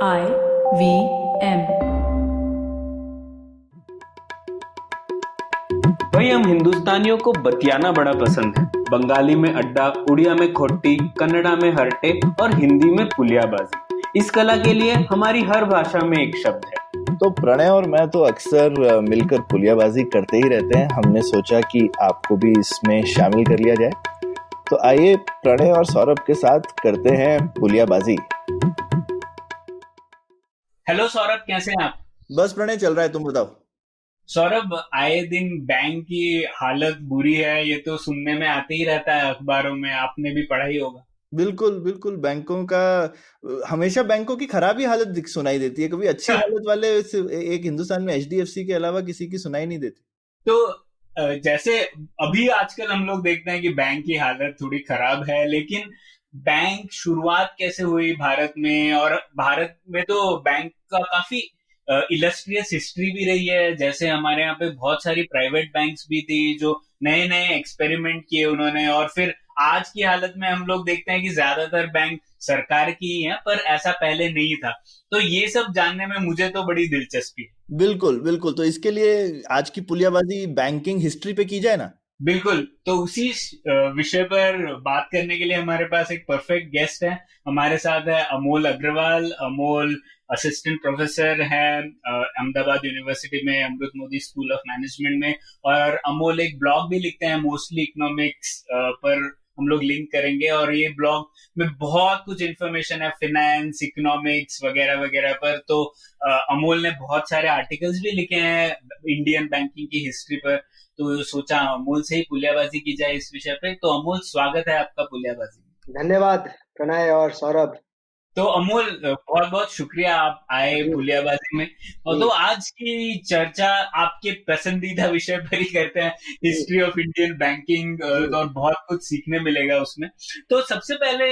IVM। भाई हम हिंदुस्तानियों को बतियाना बड़ा पसंद है। बंगाली में अड्डा, उड़िया में खोट्टी, कन्नड़ा में हरटे और हिंदी में पुलियाबाजी। इस कला के लिए हमारी हर भाषा में एक शब्द है। तो प्रणय और मैं तो अक्सर मिलकर पुलियाबाजी करते ही रहते हैं। हमने सोचा कि आपको भी इसमें शामिल कर लिया जाए। तो आइए प्रणय और सौरभ के साथ करते हैं पुलियाबाजी। हेलो सौरभ, कैसे हैं आप? बस प्रणय, चल रहा है, तुम बताओ। सौरभ, आए दिन बैंक की हालत बुरी है, ये तो सुनने में आते ही रहता है अखबारों में, आपने भी पढ़ा ही होगा। बिल्कुल बिल्कुल, बैंकों का हमेशा बैंकों की खराब ही हालत सुनाई देती है। कभी अच्छी हालत वाले एक हिंदुस्तान में एचडीएफसी के अलावा किसी की सुनाई नहीं देती। तो जैसे अभी आजकल हम लोग देखते हैं कि बैंक की हालत थोड़ी खराब है, लेकिन बैंक शुरुआत कैसे हुई भारत में? और भारत में तो बैंक का काफी इलस्ट्रियस हिस्ट्री भी रही है। जैसे हमारे यहाँ पे बहुत सारी प्राइवेट बैंक्स भी थी जो नए नए एक्सपेरिमेंट किए उन्होंने, और फिर आज की हालत में हम लोग देखते हैं कि ज्यादातर बैंक सरकार की ही है, पर ऐसा पहले नहीं था। तो ये सब जानने में मुझे तो बड़ी दिलचस्पी है। बिल्कुल बिल्कुल, तो इसके लिए आज की पुलियाबाजी बैंकिंग हिस्ट्री पे की जाए ना। बिल्कुल, तो उसी विषय पर बात करने के लिए हमारे पास एक परफेक्ट गेस्ट है। हमारे साथ है अमोल अग्रवाल। अमोल असिस्टेंट प्रोफेसर है अहमदाबाद यूनिवर्सिटी में, अमृत मोदी स्कूल ऑफ मैनेजमेंट में। और अमोल एक ब्लॉग भी लिखते हैं, मोस्टली इकोनॉमिक्स पर हम लोग लिंक करेंगे। और ये ब्लॉग में बहुत कुछ इन्फॉर्मेशन है फिनेंस, इकोनॉमिक्स वगैरह वगैरह पर। तो अमोल ने बहुत सारे आर्टिकल्स भी लिखे हैं इंडियन बैंकिंग की हिस्ट्री पर। तो सोचा अमोल से ही पुलियाबाजी की जाए इस विषय पे। तो अमोल, स्वागत है आपका पुलियाबाजी में। धन्यवाद प्रणय और सौरभ तो अमोल, बहुत बहुत शुक्रिया आप आए जी। पुलियाबाजी में। और जी। तो आज की चर्चा आपके पसंदीदा विषय पर ही करते हैं, जी। History of Indian banking. जी। और बहुत कुछ सीखने मिलेगा उसमें। तो सबसे पहले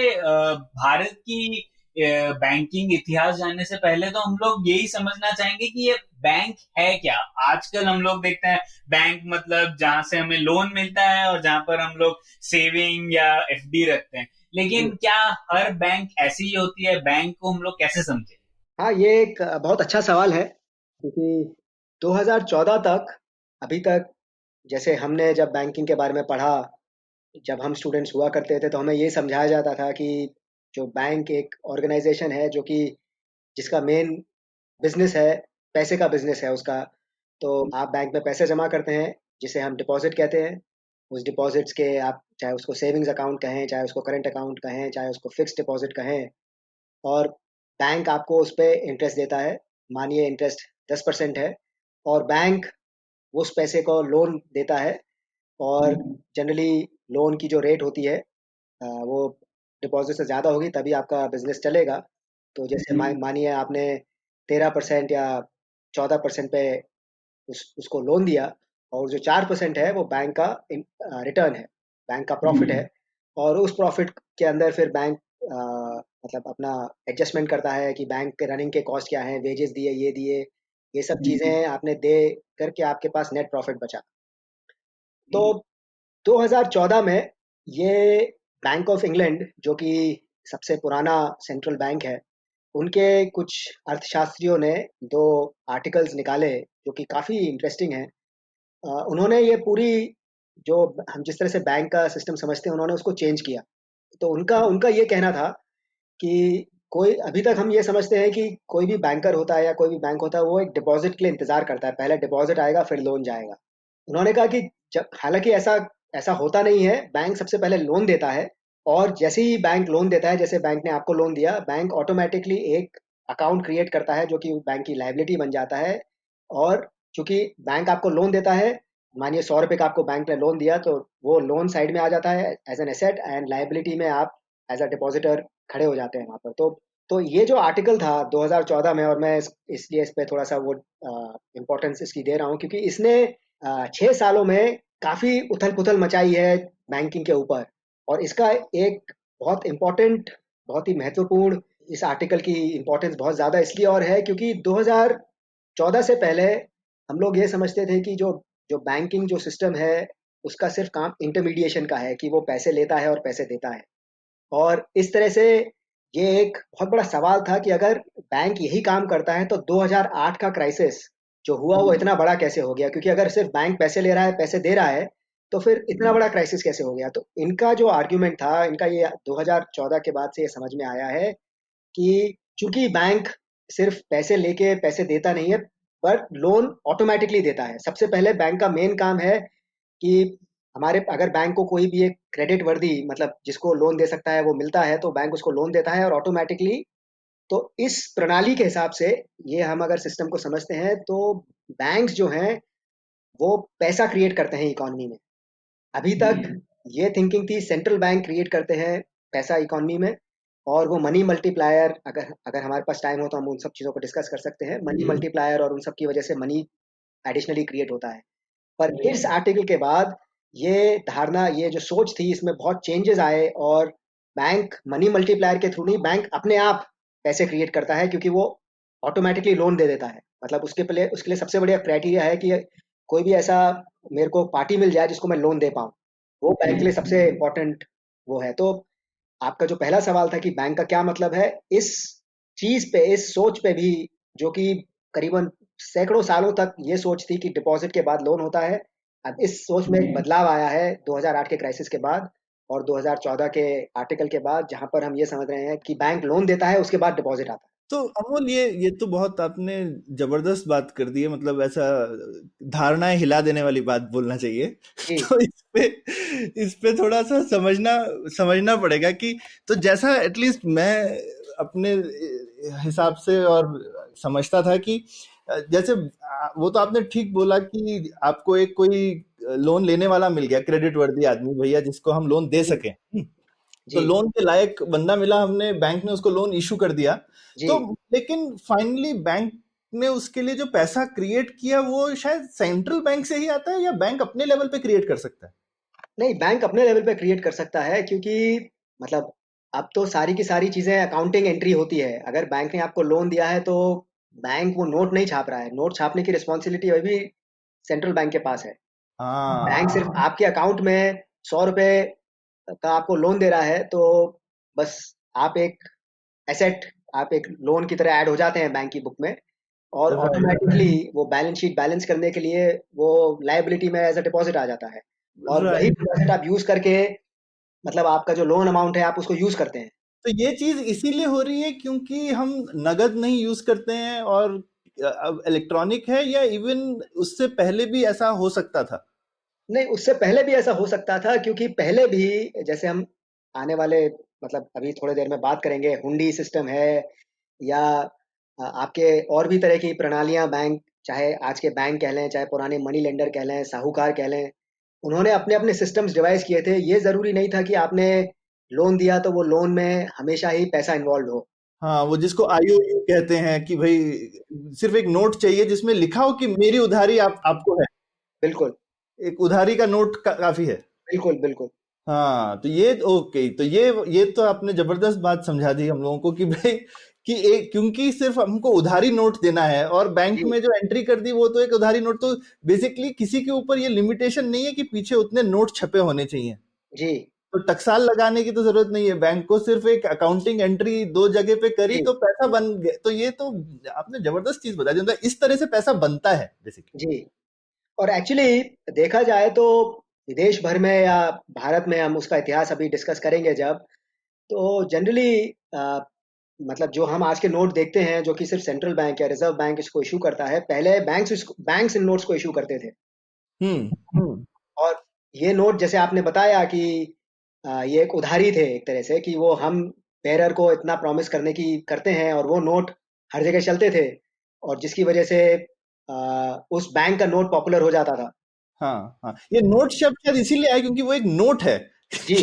भारत की बैंकिंग इतिहास जानने से पहले तो हम लोग यही समझना चाहेंगे कि ये बैंक है क्या। आजकल हम लोग देखते हैं बैंक मतलब जहां से हमें लोन मिलता है और जहां पर हम लोग सेविंग या एफडी रखते हैं। जी। लेकिन क्या हर बैंक ऐसी ही होती है? बैंक को हम लोग कैसे समझे? हाँ, ये एक बहुत अच्छा सवाल है, क्योंकि 2014 तक, अभी तक, जैसे हमने जब बैंकिंग के बारे में पढ़ा, जब हम स्टूडेंट्स हुआ करते थे, तो हमें ये समझाया जाता था कि जो बैंक एक ऑर्गेनाइजेशन है जो कि जिसका मेन बिजनेस है, पैसे का बिजनेस है उसका। तो आप बैंक में पैसे जमा करते हैं, जिसे हम डिपॉजिट कहते हैं। उस डिपॉजिट्स के आप चाहे उसको सेविंग्स अकाउंट कहें, चाहे उसको करंट अकाउंट कहें, चाहे उसको फिक्स्ड डिपॉजिट कहें, और बैंक आपको उस पे इंटरेस्ट देता है। मानिए इंटरेस्ट 10% है, और बैंक उस पैसे को लोन देता है। और जनरली लोन की जो रेट होती है, वो डिपॉजिट से ज़्यादा होगी, तभी आपका बिजनेस चलेगा। तो जैसे मानिए आपने 13% या 14% पे उसको लोन दिया, और जो 4% है वो बैंक का रिटर्न है, बैंक का प्रॉफिट है। और उस प्रॉफिट के अंदर फिर बैंक मतलब अपना एडजस्टमेंट करता है कि बैंक के रनिंग के कॉस्ट क्या हैं, वेजेस दिए, ये दिए, ये सब चीज़ें आपने दे करके आपके पास नेट प्रॉफिट बचा। तो 2014 में ये बैंक ऑफ इंग्लैंड, जो कि सबसे पुराना सेंट्रल बैंक है, उनके कुछ अर्थशास्त्रियों ने दो आर्टिकल्स निकाले जो कि काफ़ी इंटरेस्टिंग हैं। उन्होंने ये पूरी, जो हम जिस तरह से बैंक का सिस्टम समझते हैं, उन्होंने उसको चेंज किया। तो उनका उनका ये कहना था कि कोई, अभी तक हम ये समझते हैं कि कोई भी बैंकर होता है या कोई भी बैंक होता है, वो एक डिपॉजिट के लिए इंतजार करता है, पहले डिपॉजिट आएगा फिर लोन जाएगा। उन्होंने कहा कि जब, हालांकि ऐसा ऐसा होता नहीं है, बैंक सबसे पहले लोन देता है। और जैसे ही बैंक लोन देता है, जैसे बैंक ने आपको लोन दिया, बैंक ऑटोमेटिकली एक अकाउंट क्रिएट करता है जो कि बैंक की लाइबिलिटी बन जाता है। और चूंकि बैंक आपको लोन देता है, मानिए 100 रुपए का आपको बैंक ने लोन दिया, तो वो लोन साइड में आ जाता है as an asset, and liability में आप एज अ डिपॉजिटर खड़े हो जाते हैं वहाँ पर। तो ये जो आर्टिकल था 2014 में, और मैं इसलिए इस पे थोड़ा सा वो इम्पोर्टेंस इसकी दे रहा हूँ, क्योंकि इसने 6 सालों में काफ़ी उथल पुथल मचाई है बैंकिंग के ऊपर। और इसका एक बहुत इम्पोर्टेंट, बहुत ही महत्वपूर्ण, इस आर्टिकल की इम्पोर्टेंस बहुत ज़्यादा इसलिए और है क्योंकि 2014 से पहले हम लोग ये समझते थे कि जो जो बैंकिंग जो सिस्टम है, उसका सिर्फ काम इंटरमीडिएशन का है, कि वो पैसे लेता है और पैसे देता है। और इस तरह से ये एक बहुत बड़ा सवाल था कि अगर बैंक यही काम करता है तो 2008 का क्राइसिस जो हुआ वो इतना बड़ा कैसे हो गया, क्योंकि अगर सिर्फ बैंक पैसे ले रहा है, पैसे दे रहा है, तो फिर इतना बड़ा क्राइसिस कैसे हो गया। तो इनका जो आर्ग्यूमेंट था, इनका ये 2014 के बाद से ये समझ में आया है कि चूंकि बैंक सिर्फ पैसे लेके पैसे देता नहीं है, पर लोन ऑटोमेटिकली देता है। सबसे पहले बैंक का मेन काम है कि हमारे अगर बैंक को कोई भी एक क्रेडिट वर्दी, मतलब जिसको लोन दे सकता है, वो मिलता है, तो बैंक उसको लोन देता है और ऑटोमेटिकली। तो इस प्रणाली के हिसाब से ये हम अगर सिस्टम को समझते हैं तो बैंक्स जो हैं वो पैसा क्रिएट करते हैं इकोनॉमी में। अभी तक ये थिंकिंग थी सेंट्रल बैंक क्रिएट करते हैं पैसा इकोनॉमी में, और वो मनी मल्टीप्लायर, अगर अगर हमारे पास टाइम हो तो हम उन सब चीज़ों को डिस्कस कर सकते हैं। मनी मल्टीप्लायर और उन सब की वजह से मनी एडिशनली क्रिएट होता है। पर इस आर्टिकल के बाद ये धारणा, ये जो सोच थी, इसमें बहुत चेंजेस आए, और बैंक मनी मल्टीप्लायर के थ्रू नहीं, बैंक अपने आप पैसे क्रिएट करता है, क्योंकि वो ऑटोमेटिकली लोन दे देता है। मतलब उसके लिए सबसे बढ़िया क्राइटेरिया है कि कोई भी ऐसा मेरे को पार्टी मिल जाए जिसको मैं लोन दे पाऊँ, वो बैंक के लिए सबसे इम्पोर्टेंट वो है। तो आपका जो पहला सवाल था कि बैंक का क्या मतलब है, इस चीज पे, इस सोच पे भी, जो कि करीबन सैकड़ों सालों तक ये सोच थी कि डिपॉजिट के बाद लोन होता है, अब इस सोच में एक बदलाव आया है 2008 के क्राइसिस के बाद और 2014 के आर्टिकल के बाद, जहां पर हम ये समझ रहे हैं कि बैंक लोन देता है, उसके बाद डिपॉजिट आता तो अमोल, ये तो बहुत आपने जबरदस्त बात कर दी है, मतलब ऐसा धारणाएं हिला देने वाली बात बोलना चाहिए। है जी। तो इस पे थोड़ा सा समझना समझना पड़ेगा कि, तो जैसा एटलीस्ट मैं अपने हिसाब से और समझता था कि जैसे वो तो आपने ठीक बोला कि आपको एक कोई लोन लेने वाला मिल गया, क्रेडिट वर्दी आदमी भैया जिसको हम लोन दे जी। सकें। तो जी। लोन के लायक बंदा मिला, हमने बैंक ने उसको लोन इशू कर दिया। जी। तो लेकिन फाइनली बैंक ने उसके लिए जो पैसा क्रिएट किया वो शायद सेंट्रल बैंक से ही आता है, या बैंक अपने लेवल पे क्रिएट कर सकता है? नहीं, बैंक अपने लेवल पे क्रिएट कर सकता है, क्योंकि मतलब अब तो सारी की सारी चीजें अकाउंटिंग एंट्री होती है। अगर बैंक ने आपको लोन दिया है तो बैंक वो नोट नहीं छाप रहा है, नोट छापने की रिस्पॉन्सिबिलिटी अभी भी सेंट्रल बैंक के पास है। बैंक हाँ, सिर्फ आपके अकाउंट में 100 रुपए का आपको लोन दे रहा है, तो बस आप एक एसेट, आप एक लोन की तरह ऐड हो जाते हैं बैंक की बुक में, और राइट, ऑटोमेटिकली वो बैलेंस शीट बैलेंस करने के लिए वो लायबिलिटी में एज अ डिपॉजिट आ जाता है, और वही राइट। डिपॉजिट आप यूज करके, मतलब आपका जो लोन अमाउंट है आप उसको यूज करते हैं। तो ये चीज इसीलिए हो रही है क्योंकि हम नगद नहीं यूज करते हैं, और अब इलेक्ट्रॉनिक है, या इवन उससे पहले भी ऐसा हो सकता था? नहीं, उससे पहले भी ऐसा हो सकता था, क्योंकि पहले भी, जैसे हम आने वाले, मतलब अभी थोड़ी देर में बात करेंगे, हुंडी सिस्टम है, या आपके और भी तरह की प्रणालियां, बैंक, चाहे आज के बैंक कह लें, चाहे पुराने मनी लेंडर कह लें, साहूकार कह लें, उन्होंने अपने अपने सिस्टम्स डिवाइस किए थे। ये जरूरी नहीं था कि आपने लोन दिया तो वो लोन में हमेशा ही पैसा इन्वॉल्व हो। हाँ, वो जिसको आईओयू कहते हैं कि भाई सिर्फ एक नोट चाहिए जिसमें लिखा हो कि मेरी उधारी आपको है। बिल्कुल। एक उधारी का नोट काफी है। बिल्कुल। बिल्कुल। हाँ, तो ये ओके, तो ये तो आपने जबरदस्त बात समझा दी हम लोगों को कि भाई कि एक, क्योंकि सिर्फ हमको उधारी नोट देना है, और बैंक जी। में जो एंट्री कर दी वो तो एक उधारी नोट, तो बेसिकली किसी के ऊपर ये लिमिटेशन नहीं है कि पीछे उतने नोट छपे होने चाहिए। जी। तो टकसाल लगाने की तो जरूरत नहीं है, बैंक को सिर्फ एक अकाउंटिंग एंट्री दो जगह पे करी जी। तो पैसा बन गया। तो ये तो आपने जबरदस्त चीज बता दी, मतलब इस तरह से पैसा बनता है बेसिकली। जी। और एक्चुअली देखा जाए तो विदेश भर में या भारत में, हम उसका इतिहास अभी डिस्कस करेंगे जब, तो जनरली मतलब जो हम आज के नोट देखते हैं, जो कि सिर्फ सेंट्रल बैंक या रिजर्व बैंक इसको इशू करता है, पहले बैंक्स इन नोट्स को इशू करते थे। हम्म। और ये नोट, जैसे आपने बताया कि ये एक उधारी थे एक तरह से, कि वो हम बेरर को इतना प्रॉमिस करने की करते हैं, और वो नोट हर जगह चलते थे, और जिसकी वजह से उस बैंक का नोट पॉपुलर हो जाता था। हाँ हाँ, ये नोट शब्द शायद इसीलिए आया क्योंकि वो एक नोट है। जी।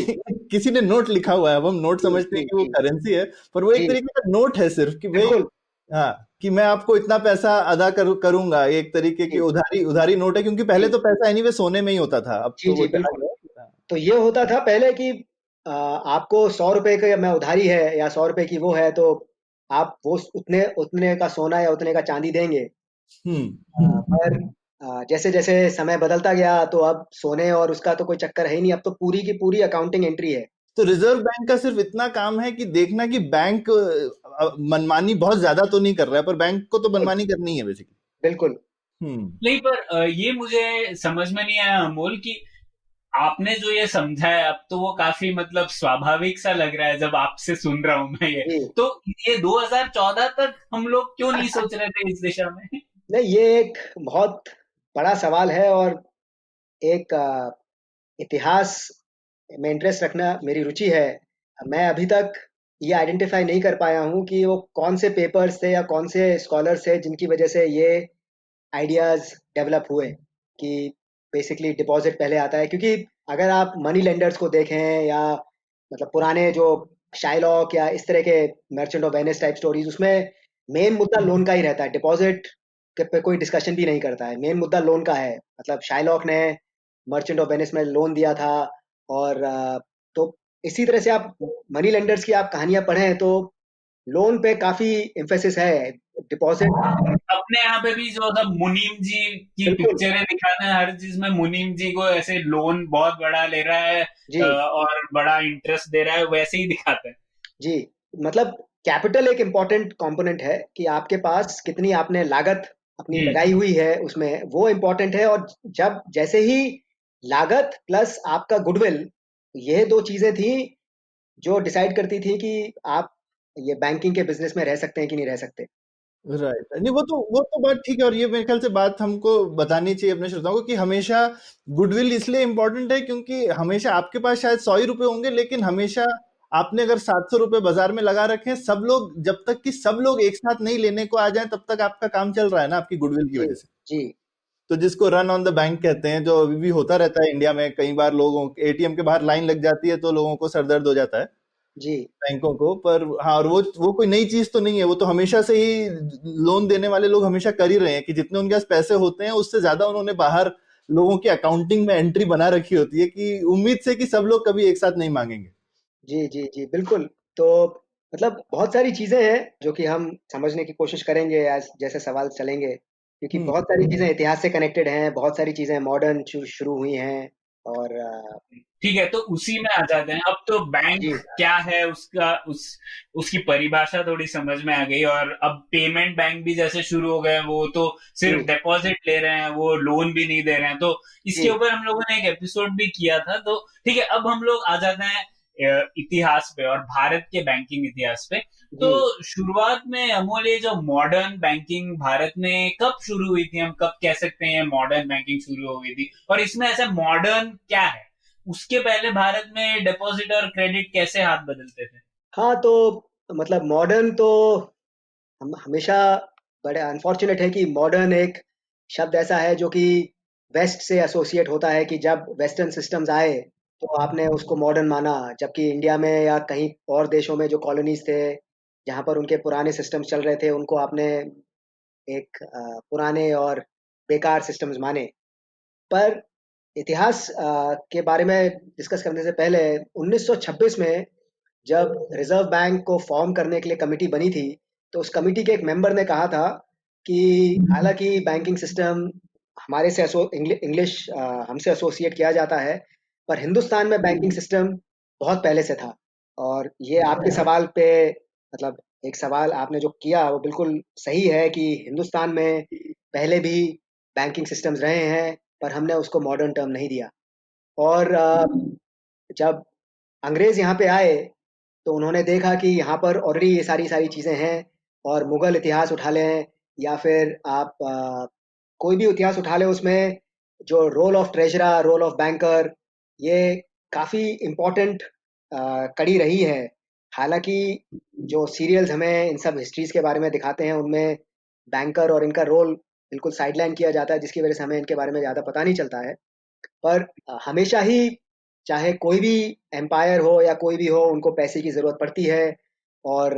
किसी ने नोट लिखा हुआ है, अब हम नोट जी। समझते हैं जी। कि वो जी। करेंसी है, पर वो एक जी। तरीके का नोट है सिर्फ कि भाई, बिल्कुल। हाँ, कि मैं आपको इतना पैसा अदा करूंगा। ये एक तरीके की जी। उधारी उधारी नोट है, क्योंकि पहले जी। तो पैसा एनीवे सोने में ही होता था, अब जी। तो वो जी। चला बिल्कुल। गया। हाँ। तो ये होता था पहले कि आपको 100 रुपए का मैं उधारी है, या 100 रुपए की वो है, तो आप वो उतने उतने का सोना या उतने का चांदी देंगे। पर जैसे जैसे समय बदलता गया, तो अब सोने और उसका तो कोई चक्कर है ही नहीं, अब तो पूरी की पूरी अकाउंटिंग एंट्री है। तो रिजर्व बैंक का सिर्फ इतना काम है कि देखना कि बैंक मनमानी बहुत ज्यादा तो नहीं कर रहा है, पर बैंक को तो मनमानी करनी है बेसिकली। बिल्कुल। हम्म। नहीं, पर ये मुझे समझ में नहीं आया अमोल कि आपने जो ये समझा है अब तो वो काफी मतलब स्वाभाविक सा लग रहा है जब आपसे सुन रहा हूं मैं ये। जी। तो ये 2014 तक हम लोग क्यों नहीं सोच रहे थे इस दिशा में? नहीं, ये एक बहुत बड़ा सवाल है, और एक इतिहास में इंटरेस्ट रखना मेरी रुचि है। मैं अभी तक ये आइडेंटिफाई नहीं कर पाया हूँ कि वो कौन से पेपर्स थे या कौन से स्कॉलर्स थे जिनकी वजह से ये आइडियाज डेवलप हुए कि बेसिकली डिपॉजिट पहले आता है। क्योंकि अगर आप मनी लेंडर्स को देखें, या मतलब पुराने जो शाइलॉक या इस तरह के merchant of Venice type stories, उसमें मेन मुद्दा लोन का ही रहता है। डिपॉजिट के पे कोई डिस्कशन भी नहीं करता है, मेन मुद्दा लोन का है। मतलब शाइलॉक ने मर्चेंट ऑफ वेनिस में लोन दिया था, और तो इसी तरह से आप मनी लेंडर्स की आप कहानियां पढ़ें तो लोन पे काफी एम्फेसिस है। डिपॉजिट। अपने यहाँ पे भी जो सब मुनीम जी की बिल्कुल। पिक्चरें दिखाते हैं, हर चीज में मुनीम जी को ऐसे लोन बहुत बड़ा ले रहा है जी। और बड़ा इंटरेस्ट दे रहा है, वैसे ही दिखाते हैं। जी। मतलब कैपिटल एक इम्पॉर्टेंट कंपोनेंट है कि आपके पास कितनी आपने लागत अपनी हम्म। लगाई हुई है उसमें, वो इम्पॉर्टेंट है। और जब जैसे ही लागत प्लस आपका गुडविल, ये दो चीजें थी जो डिसाइड करती थी कि आप ये बैंकिंग के बिजनेस में रह सकते हैं कि नहीं रह सकते। राइट, नहीं वो तो बात ठीक है, और ये मेरे ख्याल से बात हमको बतानी चाहिए अपने श्रोताओं को कि हमेशा गुडविल इसलिए इम्पोर्टेंट है क्योंकि हमेशा आपके पास शायद 100 ही रुपए होंगे, लेकिन हमेशा आपने अगर 700 रुपए बाजार में लगा रखे हैं, सब लोग जब तक कि सब लोग एक साथ नहीं लेने को आ जाएं तब तक आपका काम चल रहा है ना, आपकी गुडविल की जी। वजह से। जी। तो जिसको रन ऑन द बैंक कहते हैं, जो अभी भी होता रहता है इंडिया में, कई बार लोगों एटीएम के बाहर लाइन लग जाती है तो लोगों को सरदर्द हो जाता है जी। बैंकों को। पर हाँ, और वो कोई नई चीज तो नहीं है, वो तो हमेशा से ही लोन देने वाले लोग हमेशा कर ही रहे हैं कि जितने उनके पास पैसे होते हैं उससे ज्यादा उन्होंने बाहर लोगों की अकाउंटिंग में एंट्री बना रखी होती है कि उम्मीद से कि सब लोग कभी एक साथ नहीं मांगेंगे। जी। जी। जी। बिल्कुल। तो मतलब बहुत सारी चीजें हैं जो कि हम समझने की कोशिश करेंगे आज जैसे सवाल चलेंगे, क्योंकि बहुत सारी चीजें इतिहास से कनेक्टेड हैं, बहुत सारी चीजें मॉडर्न शुरू हुई हैं। और ठीक है, तो उसी में आ जाते हैं। अब तो बैंक जी। क्या है उसका उसकी परिभाषा थोड़ी समझ में आ गई। और अब पेमेंट बैंक भी जैसे शुरू हो गए, वो तो जी। सिर्फ डिपॉजिट ले रहे हैं, वो लोन भी नहीं दे रहे हैं। तो इसके जी। ऊपर हम लोगों ने एक एपिसोड भी किया था। तो ठीक है, अब हम लोग आ जाते हैं इतिहास पे और भारत के बैंकिंग इतिहास पे। तो जी। शुरुआत में अमूल, ये जो मॉडर्न बैंकिंग भारत में कब शुरू हुई थी, हम कब कह सकते हैं मॉडर्न बैंकिंग शुरू हो गई थी, और इसमें ऐसा मॉडर्न क्या है? उसके पहले भारत में डिपॉजिट और क्रेडिट कैसे हाथ बदलते थे? हाँ, तो मतलब मॉडर्न तो हम हमेशा बड़े अनफॉर्चुनेट है कि मॉडर्न एक शब्द ऐसा है जो कि वेस्ट से एसोसिएट होता है, कि जब वेस्टर्न सिस्टम्स आए तो आपने उसको मॉडर्न माना, जबकि इंडिया में या कहीं और देशों में जो कॉलोनीज थे जहाँ पर उनके पुराने सिस्टम्स चल रहे थे, उनको आपने एक पुराने और बेकार सिस्टम्स माने। पर इतिहास के बारे में डिस्कस करने से पहले 1926 में जब रिजर्व बैंक को फॉर्म करने के लिए कमिटी बनी थी, तो उस कमिटी के एक मेंबर ने कहा था कि हालांकि बैंकिंग सिस्टम हमारे से इंग्लिश हमसे एसोसिएट किया जाता है, पर हिंदुस्तान में बैंकिंग सिस्टम बहुत पहले से था। और ये आपके सवाल पे मतलब एक सवाल आपने जो किया वो बिल्कुल सही है कि हिंदुस्तान में पहले भी बैंकिंग सिस्टम्स रहे हैं, पर हमने उसको मॉडर्न टर्म नहीं दिया। और जब अंग्रेज यहाँ पे आए तो उन्होंने देखा कि यहाँ पर ऑलरेडी ये सारी सारी चीज़ें हैं। और मुगल इतिहास उठा लें या फिर आप कोई भी इतिहास उठा लें, उसमें जो role of treasurer, role of banker, ये काफ़ी इम्पोर्टेंट कड़ी रही है। हालांकि जो सीरियल्स हमें इन सब हिस्ट्रीज के बारे में दिखाते हैं उनमें बैंकर और इनका रोल बिल्कुल साइडलाइन किया जाता है, जिसकी वजह से हमें इनके बारे में ज़्यादा पता नहीं चलता है। पर हमेशा ही चाहे कोई भी एम्पायर हो या कोई भी हो, उनको पैसे की ज़रूरत पड़ती है। और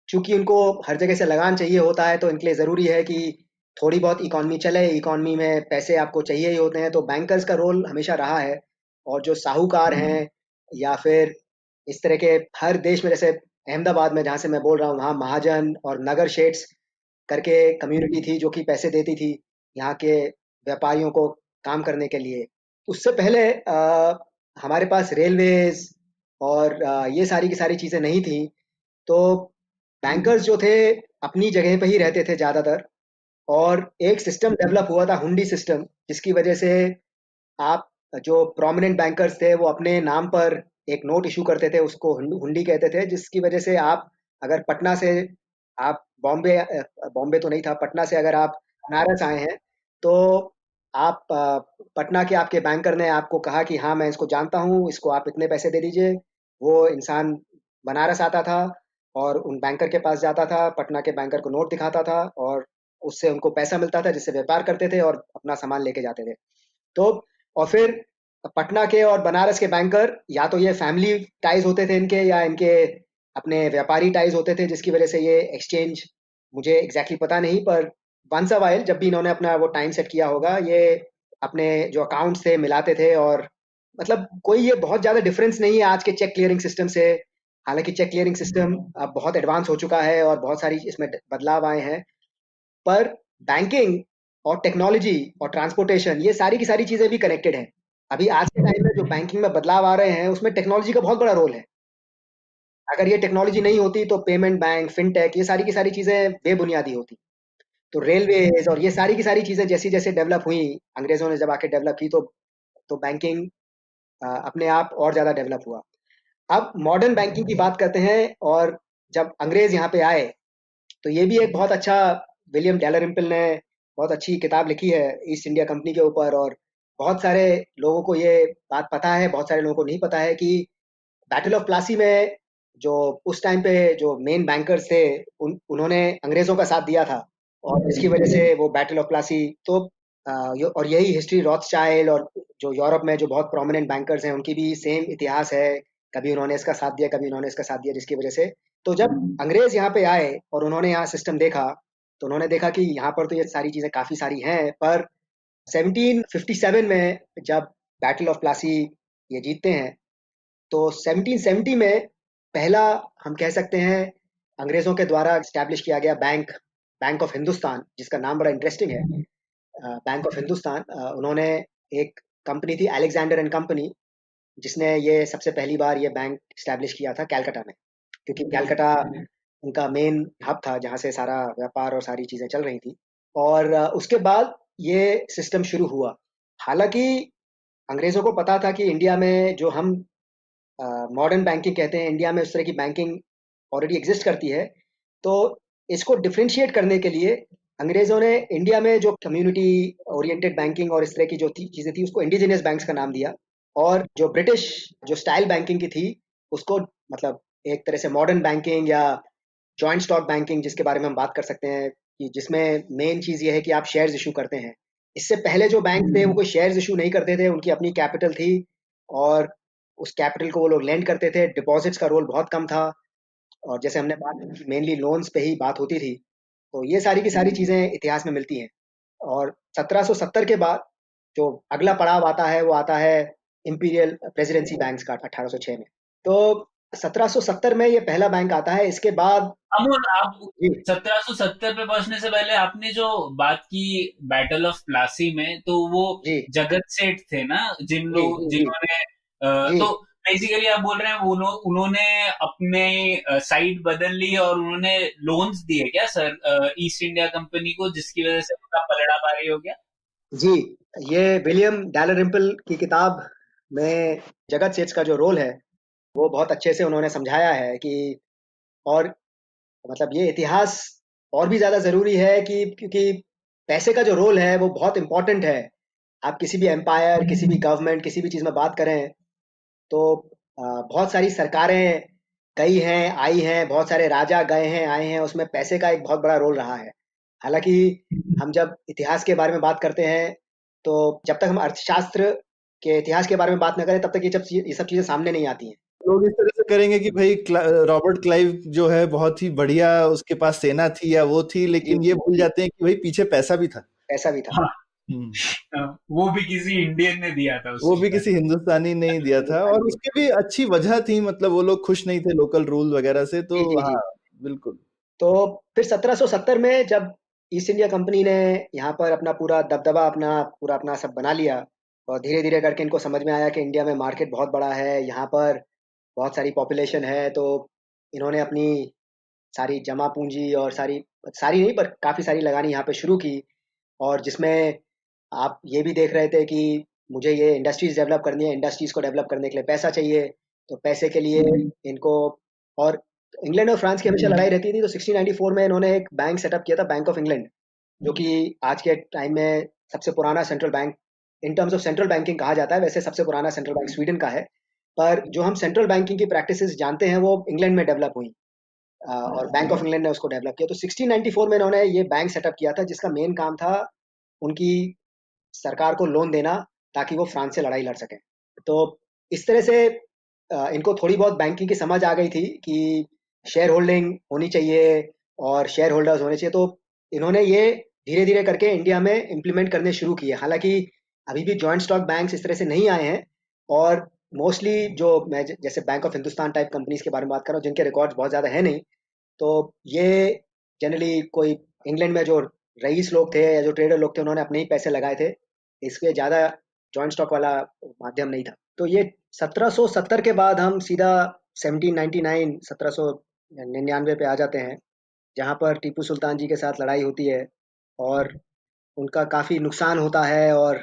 चूंकि उनको हर जगह से लगान चाहिए होता है, तो इनके लिए ज़रूरी है कि थोड़ी बहुत इकॉनमी चले। इकॉनमी में पैसे आपको चाहिए ही होते हैं, तो बैंकर्स का रोल हमेशा रहा है। और जो साहूकार हैं या फिर इस तरह के हर देश में, जैसे अहमदाबाद में जहाँ से मैं बोल रहा हूँ, वहाँ महाजन और नगर शेठ्स करके कम्युनिटी थी जो कि पैसे देती थी यहाँ के व्यापारियों को काम करने के लिए। उससे पहले हमारे पास रेलवेज और ये सारी की सारी चीज़ें नहीं थी। तो बैंकर्स जो थे अपनी जगह पे ही रहते थे ज़्यादातर, और एक सिस्टम डेवलप हुआ था, हुंडी सिस्टम, जिसकी वजह से आप जो प्रोमिनेंट बैंकर्स थे वो अपने नाम पर एक नोट इशू करते थे, उसको हुंडी कहते थे, जिसकी वजह से आप अगर पटना से आप बॉम्बे तो नहीं था, पटना से अगर आप बनारस आए हैं, तो आप पटना के आपके बैंकर ने आपको कहा कि हाँ मैं इसको जानता हूँ, इसको आप इतने पैसे दे दीजिए। वो इंसान बनारस आता था और उन बैंकर के पास जाता था, पटना के बैंकर को नोट दिखाता था और उससे उनको पैसा मिलता था, जिससे व्यापार करते थे और अपना सामान लेके जाते थे। तो और फिर पटना के और बनारस के बैंकर, या तो ये फैमिली टाइज होते थे इनके, या इनके अपने व्यापारी टाइज होते थे, जिसकी वजह से ये एक्सचेंज मुझे एग्जैक्टली पता नहीं, पर वंस अ वाइल जब भी इन्होंने अपना वो टाइम सेट किया होगा, ये अपने जो अकाउंट्स थे मिलाते थे। और मतलब कोई ये बहुत ज़्यादा डिफरेंस नहीं है आज के चेक क्लियरिंग सिस्टम से। हालांकि चेक क्लियरिंग सिस्टम अब बहुत एडवांस हो चुका है और बहुत सारी इसमें बदलाव आए हैं, पर बैंकिंग और टेक्नोलॉजी और ट्रांसपोर्टेशन, ये सारी की सारी चीज़ें भी कनेक्टेड हैं। अभी आज के टाइम में जो बैंकिंग में बदलाव आ रहे हैं उसमें टेक्नोलॉजी का बहुत बड़ा रोल है। अगर ये टेक्नोलॉजी नहीं होती तो पेमेंट बैंक, फिनटेक, ये सारी की सारी चीज़ें बेबुनियादी होती। तो रेलवेज और ये सारी की सारी चीज़ें जैसी जैसे डेवलप हुई, अंग्रेजों ने जब आके डेवलप की, तो बैंकिंग अपने आप और ज़्यादा डेवलप हुआ। अब मॉडर्न बैंकिंग की बात करते हैं, और जब अंग्रेज यहाँ पे आए, तो ये भी एक बहुत अच्छा, विलियम डैलरिम्पल ने बहुत अच्छी किताब लिखी है ईस्ट इंडिया कंपनी के ऊपर। और बहुत सारे लोगों को ये बात पता है, बहुत सारे लोगों को नहीं पता है कि बैटल ऑफ प्लासी में जो उस टाइम पे जो मेन बैंकर्स थे, उन्होंने अंग्रेजों का साथ दिया था, और इसकी वजह से वो बैटल ऑफ प्लासी। तो और यही हिस्ट्री रॉथस्चाइल्ड और जो यूरोप में जो बहुत प्रोमिनेंट बैंकर्स हैं उनकी भी सेम इतिहास है। कभी उन्होंने इसका साथ दिया, कभी उन्होंने इसका साथ दिया, जिसकी वजह से तो जब अंग्रेज यहाँ पे आए और उन्होंने यहाँ सिस्टम देखा, तो उन्होंने देखा कि यहाँ पर तो ये सारी चीजें काफी सारी हैं, पर 1757 में जब बैटल ऑफ प्लासी ये जीतते हैं, तो 1770 में पहला, हम कह सकते हैं, अंग्रेजों के द्वारा स्टैब्लिश किया गया बैंक, बैंक ऑफ हिंदुस्तान, जिसका नाम बड़ा इंटरेस्टिंग है, बैंक ऑफ हिंदुस्तान। उन्होंने एक कंपनी थी अलेक्जेंडर एंड कंपनी, जिसने ये सबसे पहली बार ये बैंक स्टैब्लिश किया था कैलकाटा में, क्योंकि कैलकाटा उनका मेन हब था जहाँ से सारा व्यापार और सारी चीज़ें चल रही थी। और उसके बाद ये सिस्टम शुरू हुआ। हालांकि अंग्रेज़ों को पता था कि इंडिया में जो हम मॉडर्न बैंकिंग कहते हैं, इंडिया में उस तरह की बैंकिंग ऑलरेडी एग्जिस्ट करती है। तो इसको डिफरेंशिएट करने के लिए अंग्रेज़ों ने इंडिया में जो कम्युनिटी ओरिएंटेड बैंकिंग और इस तरह की जो चीज़ें थी, उसको इंडिजिनियस बैंक्स का नाम दिया। और जो ब्रिटिश जो स्टाइल बैंकिंग की थी, उसको मतलब एक तरह से मॉडर्न बैंकिंग या जॉइंट स्टॉक बैंकिंग, जिसके बारे में हम बात कर सकते हैं, कि जिसमें मेन चीज़ ये है कि आप शेयर्स इशू करते हैं। इससे पहले जो बैंक थे वो कोई शेयर्स इशू नहीं करते थे, उनकी अपनी कैपिटल थी, और उस कैपिटल को वो लोग लेंड करते थे, डिपॉजिट्स का रोल बहुत कम था, और जैसे हमने बात की मेनली लोन्स पे ही बात होती थी। तो ये सारी की सारी चीज़ें इतिहास में मिलती हैं। और 1770 के बाद जो अगला पड़ाव आता है वो आता है इंपीरियल प्रेसिडेंसी बैंक्स का 1806 में। तो 1770 में ये पहला बैंक आता है। इसके बाद अमोल, आप जी 1770 पे पहुंचने से पहले आपने जो बात की बैटल ऑफ प्लासी में, तो वो जी जगत सेठ थे ना, जी जी जी जिन्होंने जी तो बेसिकली आप बोल रहे हैं उन्होंने अपने साइड बदल ली और उन्होंने लोन्स दिए क्या सर ईस्ट इंडिया कंपनी को, जिसकी वजह से उनका पलड़ा भारी हो गया? जी। ये विलियम डैलरिम्पल की किताब में जगत सेठ का जो रोल है वो बहुत अच्छे से उन्होंने समझाया है कि, और मतलब ये इतिहास और भी ज़्यादा ज़रूरी है कि क्योंकि पैसे का जो रोल है वो बहुत इम्पोर्टेंट है। आप किसी भी एम्पायर, किसी भी गवर्नमेंट, किसी भी चीज़ में बात करें, तो बहुत सारी सरकारें गई हैं, आई हैं, बहुत सारे राजा गए हैं, आए हैं, उसमें पैसे का एक बहुत बड़ा रोल रहा है। हालाँकि हम जब इतिहास के बारे में बात करते हैं, तो जब तक हम अर्थशास्त्र के इतिहास के बारे में बात ना करें, तब तक ये सब चीज़ें सामने नहीं आती हैं। लोग इस तरह से करेंगे कि भाई रॉबर्ट क्लाइव जो है बहुत ही बढ़िया, उसके पास सेना थी या वो थी, जी, लेकिन ये भूल जी, जाते हैं कि भाई पीछे पैसा भी था। ऐसा भी था। हाँ, हम्म। वो भी किसी इंडियन ने दिया था उस वो भी समय। किसी हिंदुस्तानी ने ही दिया था, और हिंदुस्तानी उसकी भी अच्छी वजह थी, मतलब वो लोग खुश नहीं थे लोकल रूल वगैरह से, तो जी, जी, हाँ जी। बिल्कुल। तो फिर 1770 में जब ईस्ट इंडिया कंपनी ने यहाँ पर अपना पूरा दबदबा, अपना पूरा अपना सब बना लिया, और धीरे धीरे करके इनको समझ में आया कि इंडिया में मार्केट बहुत बड़ा है, यहाँ पर बहुत सारी पॉपुलेशन है, तो इन्होंने अपनी सारी जमा पूंजी और सारी सारी नहीं पर काफ़ी सारी लगानी यहाँ पे शुरू की, और जिसमें आप ये भी देख रहे थे कि मुझे ये इंडस्ट्रीज डेवलप करनी है, इंडस्ट्रीज को डेवलप करने के लिए पैसा चाहिए, तो पैसे के लिए इनको, और इंग्लैंड और फ्रांस की हमेशा लड़ाई रहती थी, तो 1694 में इन्होंने एक बैंक सेटअप किया था, बैंक ऑफ इंग्लैंड, जो कि आज के टाइम में सबसे पुराना central bank in terms of central banking कहा जाता है। वैसे सबसे पुराना सेंट्रल बैंक स्वीडन का है, पर जो हम सेंट्रल बैंकिंग की प्रैक्टिसेस जानते हैं वो इंग्लैंड में डेवलप हुई, और बैंक ऑफ इंग्लैंड ने उसको डेवलप किया। तो 1694 में इन्होंने ये बैंक सेटअप किया था, जिसका मेन काम था उनकी सरकार को लोन देना, ताकि वो फ्रांस से लड़ाई लड़ सकें। तो इस तरह से इनको थोड़ी बहुत बैंकिंग की समझ आ गई थी कि शेयर होल्डिंग होनी चाहिए और शेयर होल्डर्स होने चाहिए, तो इन्होंने ये धीरे धीरे करके इंडिया में इम्प्लीमेंट करने शुरू किए। हालांकि अभी भी जॉइंट स्टॉक बैंक्स इस तरह से नहीं आए हैं, और मोस्टली जो मैं जैसे bank of Hindustan type companies के बारे में बात कर रहा हूँ, जिनके रिकॉर्ड्स बहुत ज़्यादा है नहीं, तो ये जनरली कोई इंग्लैंड में जो रईस लोग थे या जो ट्रेडर लोग थे, उन्होंने अपने ही पैसे लगाए थे, इसलिए ज़्यादा जॉइंट स्टॉक वाला माध्यम नहीं था। तो ये 1770 के बाद हम सीधा 1799 1799 पे आ जाते हैं, जहाँ पर टीपू सुल्तान जी के साथ लड़ाई होती है और उनका काफ़ी नुकसान होता है, और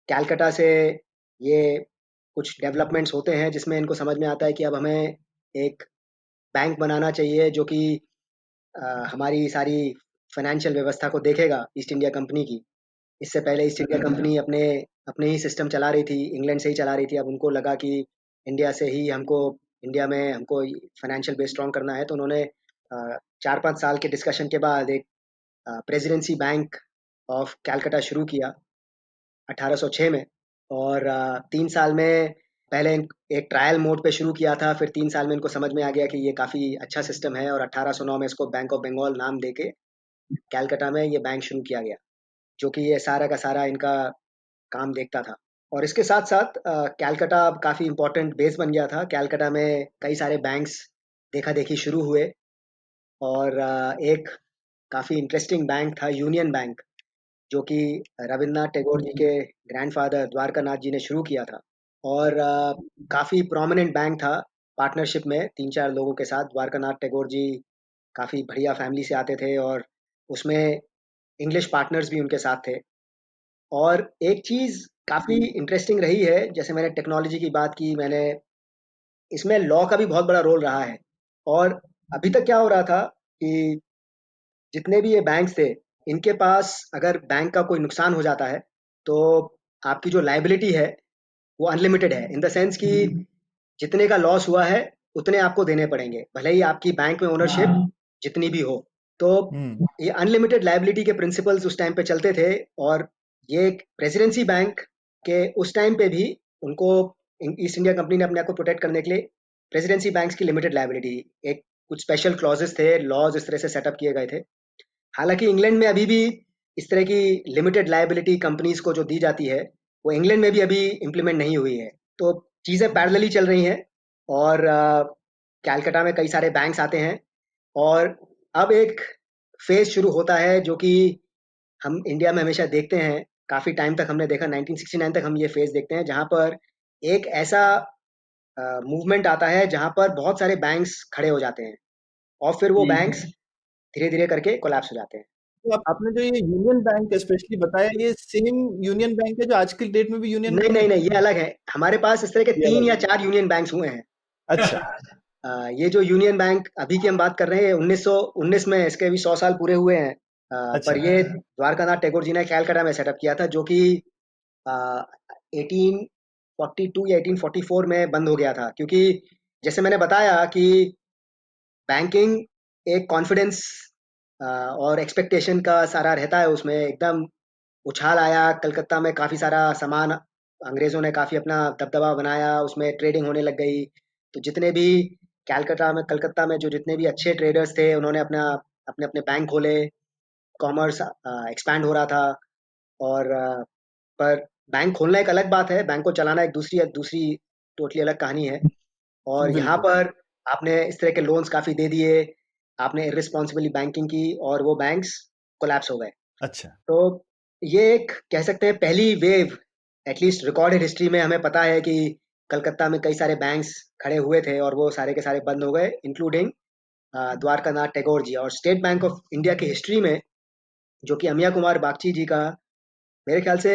कैलकाटा से ये कुछ डेवलपमेंट्स होते हैं जिसमें इनको समझ में आता है कि अब हमें एक बैंक बनाना चाहिए जो कि हमारी सारी फाइनेंशियल व्यवस्था को देखेगा, ईस्ट इंडिया कंपनी की। इससे पहले ईस्ट इंडिया कंपनी अपने अपने ही सिस्टम चला रही थी, इंग्लैंड से ही चला रही थी। अब उनको लगा कि इंडिया से ही हमको इंडिया में हमको फाइनेंशियल बेस स्ट्रॉन्ग करना है, तो उन्होंने 4-5 साल के डिस्कशन के बाद एक प्रेसिडेंसी बैंक ऑफ कैलकाटा शुरू किया 1806 में, और 3 साल में पहले एक ट्रायल मोड पे शुरू किया था, फिर 3 साल में इनको समझ में आ गया कि ये काफ़ी अच्छा सिस्टम है, और 1809 में इसको बैंक ऑफ बंगाल नाम देके कैलकाटा में ये बैंक शुरू किया गया, जो कि ये सारा का सारा इनका काम देखता था। और इसके साथ साथ कैलकाटा अब काफ़ी इम्पोर्टेंट बेस बन गया था। कैलकाटा में कई सारे बैंक्स देखा देखी शुरू हुए, और एक काफ़ी इंटरेस्टिंग बैंक था यूनियन बैंक, जो कि रविन्द्रनाथ टैगोर जी के ग्रैंडफादर द्वारका नाथ जी ने शुरू किया था, और काफ़ी प्रोमिनेंट बैंक था, पार्टनरशिप में 3-4 लोगों के साथ। द्वारका नाथ टैगोर जी काफ़ी बढ़िया फैमिली से आते थे, और उसमें इंग्लिश पार्टनर्स भी उनके साथ थे। और एक चीज़ काफ़ी इंटरेस्टिंग रही है, जैसे मैंने टेक्नोलॉजी की बात की, मैंने इसमें लॉ का भी बहुत बड़ा रोल रहा है। और अभी तक क्या हो रहा था कि जितने भी ये बैंक्स थे, इनके पास अगर बैंक का कोई नुकसान हो जाता है, तो आपकी जो लाइबिलिटी है वो अनलिमिटेड है, इन द सेंस कि जितने का लॉस हुआ है उतने आपको देने पड़ेंगे, भले ही आपकी बैंक में ओनरशिप जितनी भी हो। तो ये अनलिमिटेड लाइबिलिटी के प्रिंसिपल्स उस टाइम पे चलते थे, और ये प्रेसिडेंसी बैंक के उस टाइम पे भी उनको ईस्ट इंडिया कंपनी ने अपने आप को प्रोटेक्ट करने के लिए प्रेसिडेंसी बैंक्स की लिमिटेड लाइबिलिटी, एक कुछ स्पेशल क्लॉजेस थे, लॉज इस तरह से सेटअप किए गए थे। हालांकि इंग्लैंड में अभी भी इस तरह की लिमिटेड लायबिलिटी कंपनीज को जो दी जाती है, वो इंग्लैंड में भी अभी इम्प्लीमेंट नहीं हुई है। तो चीज़ें पैरेलली चल रही हैं, और कैलकाटा में कई सारे बैंक्स आते हैं, और अब एक फेज शुरू होता है जो कि हम इंडिया में हमेशा देखते हैं, काफ़ी टाइम तक हमने देखा, 1969 तक हम ये फेज देखते हैं, जहाँ पर एक ऐसा मूवमेंट आता है जहाँ पर बहुत सारे बैंक्स खड़े हो जाते हैं, और फिर वो बैंक्स धीरे धीरे करके कोलैप्स हो जाते हैं। तो आपने जो ये यूनियन बैंक स्पेशली बताया, ये सेम यूनियन बैंक है जो आज की डेट में भी यूनियन नहीं बैंक नहीं है? नहीं, ये अलग है। हमारे पास इस तरह के ये 3 अलग या है। 4 यूनियन बैंक्स हुए हैं। अच्छा। ये जो यूनियन बैंक अभी की हम बात कर रहे हैं, 1919 में इसके भी 100 साल पूरे हुए हैं। पर अच्छा। ये द्वारका नाथ टैगोर जी ने कैलकाटा में सेटअप किया था, जो कि 1842 या 1844 में बंद हो गया था, क्योंकि जैसे मैंने बताया कि बैंकिंग एक कॉन्फिडेंस और एक्सपेक्टेशन का सारा रहता है, उसमें एकदम उछाल आया। कलकत्ता में काफ़ी सारा सामान, अंग्रेज़ों ने काफ़ी अपना दबदबा बनाया, उसमें ट्रेडिंग होने लग गई। तो जितने भी कलकत्ता में जो जितने भी अच्छे ट्रेडर्स थे, उन्होंने अपना अपने अपने बैंक खोले, कॉमर्स एक्सपैंड हो रहा था। और पर बैंक खोलना एक अलग बात है, बैंक को चलाना एक दूसरी दूसरी टोटली अलग कहानी है। और यहाँ बिल्कुल। पर आपने इस तरह के लोन्स काफ़ी दे दिए, आपने इर्रिस्पॉन्सिबली बैंकिंग की, और वो बैंक्स कोलैप्स हो गए। अच्छा। तो ये एक कह सकते हैं पहली वेव, एटलीस्ट रिकॉर्डेड हिस्ट्री में हमें पता है कि कलकत्ता में कई सारे बैंक्स खड़े हुए थे और वो सारे के सारे बंद हो गए, इंक्लूडिंग द्वारकानाथ टैगोर जी। और स्टेट बैंक ऑफ इंडिया की हिस्ट्री में, जो कि अमिया कुमार बागची जी का, मेरे ख्याल से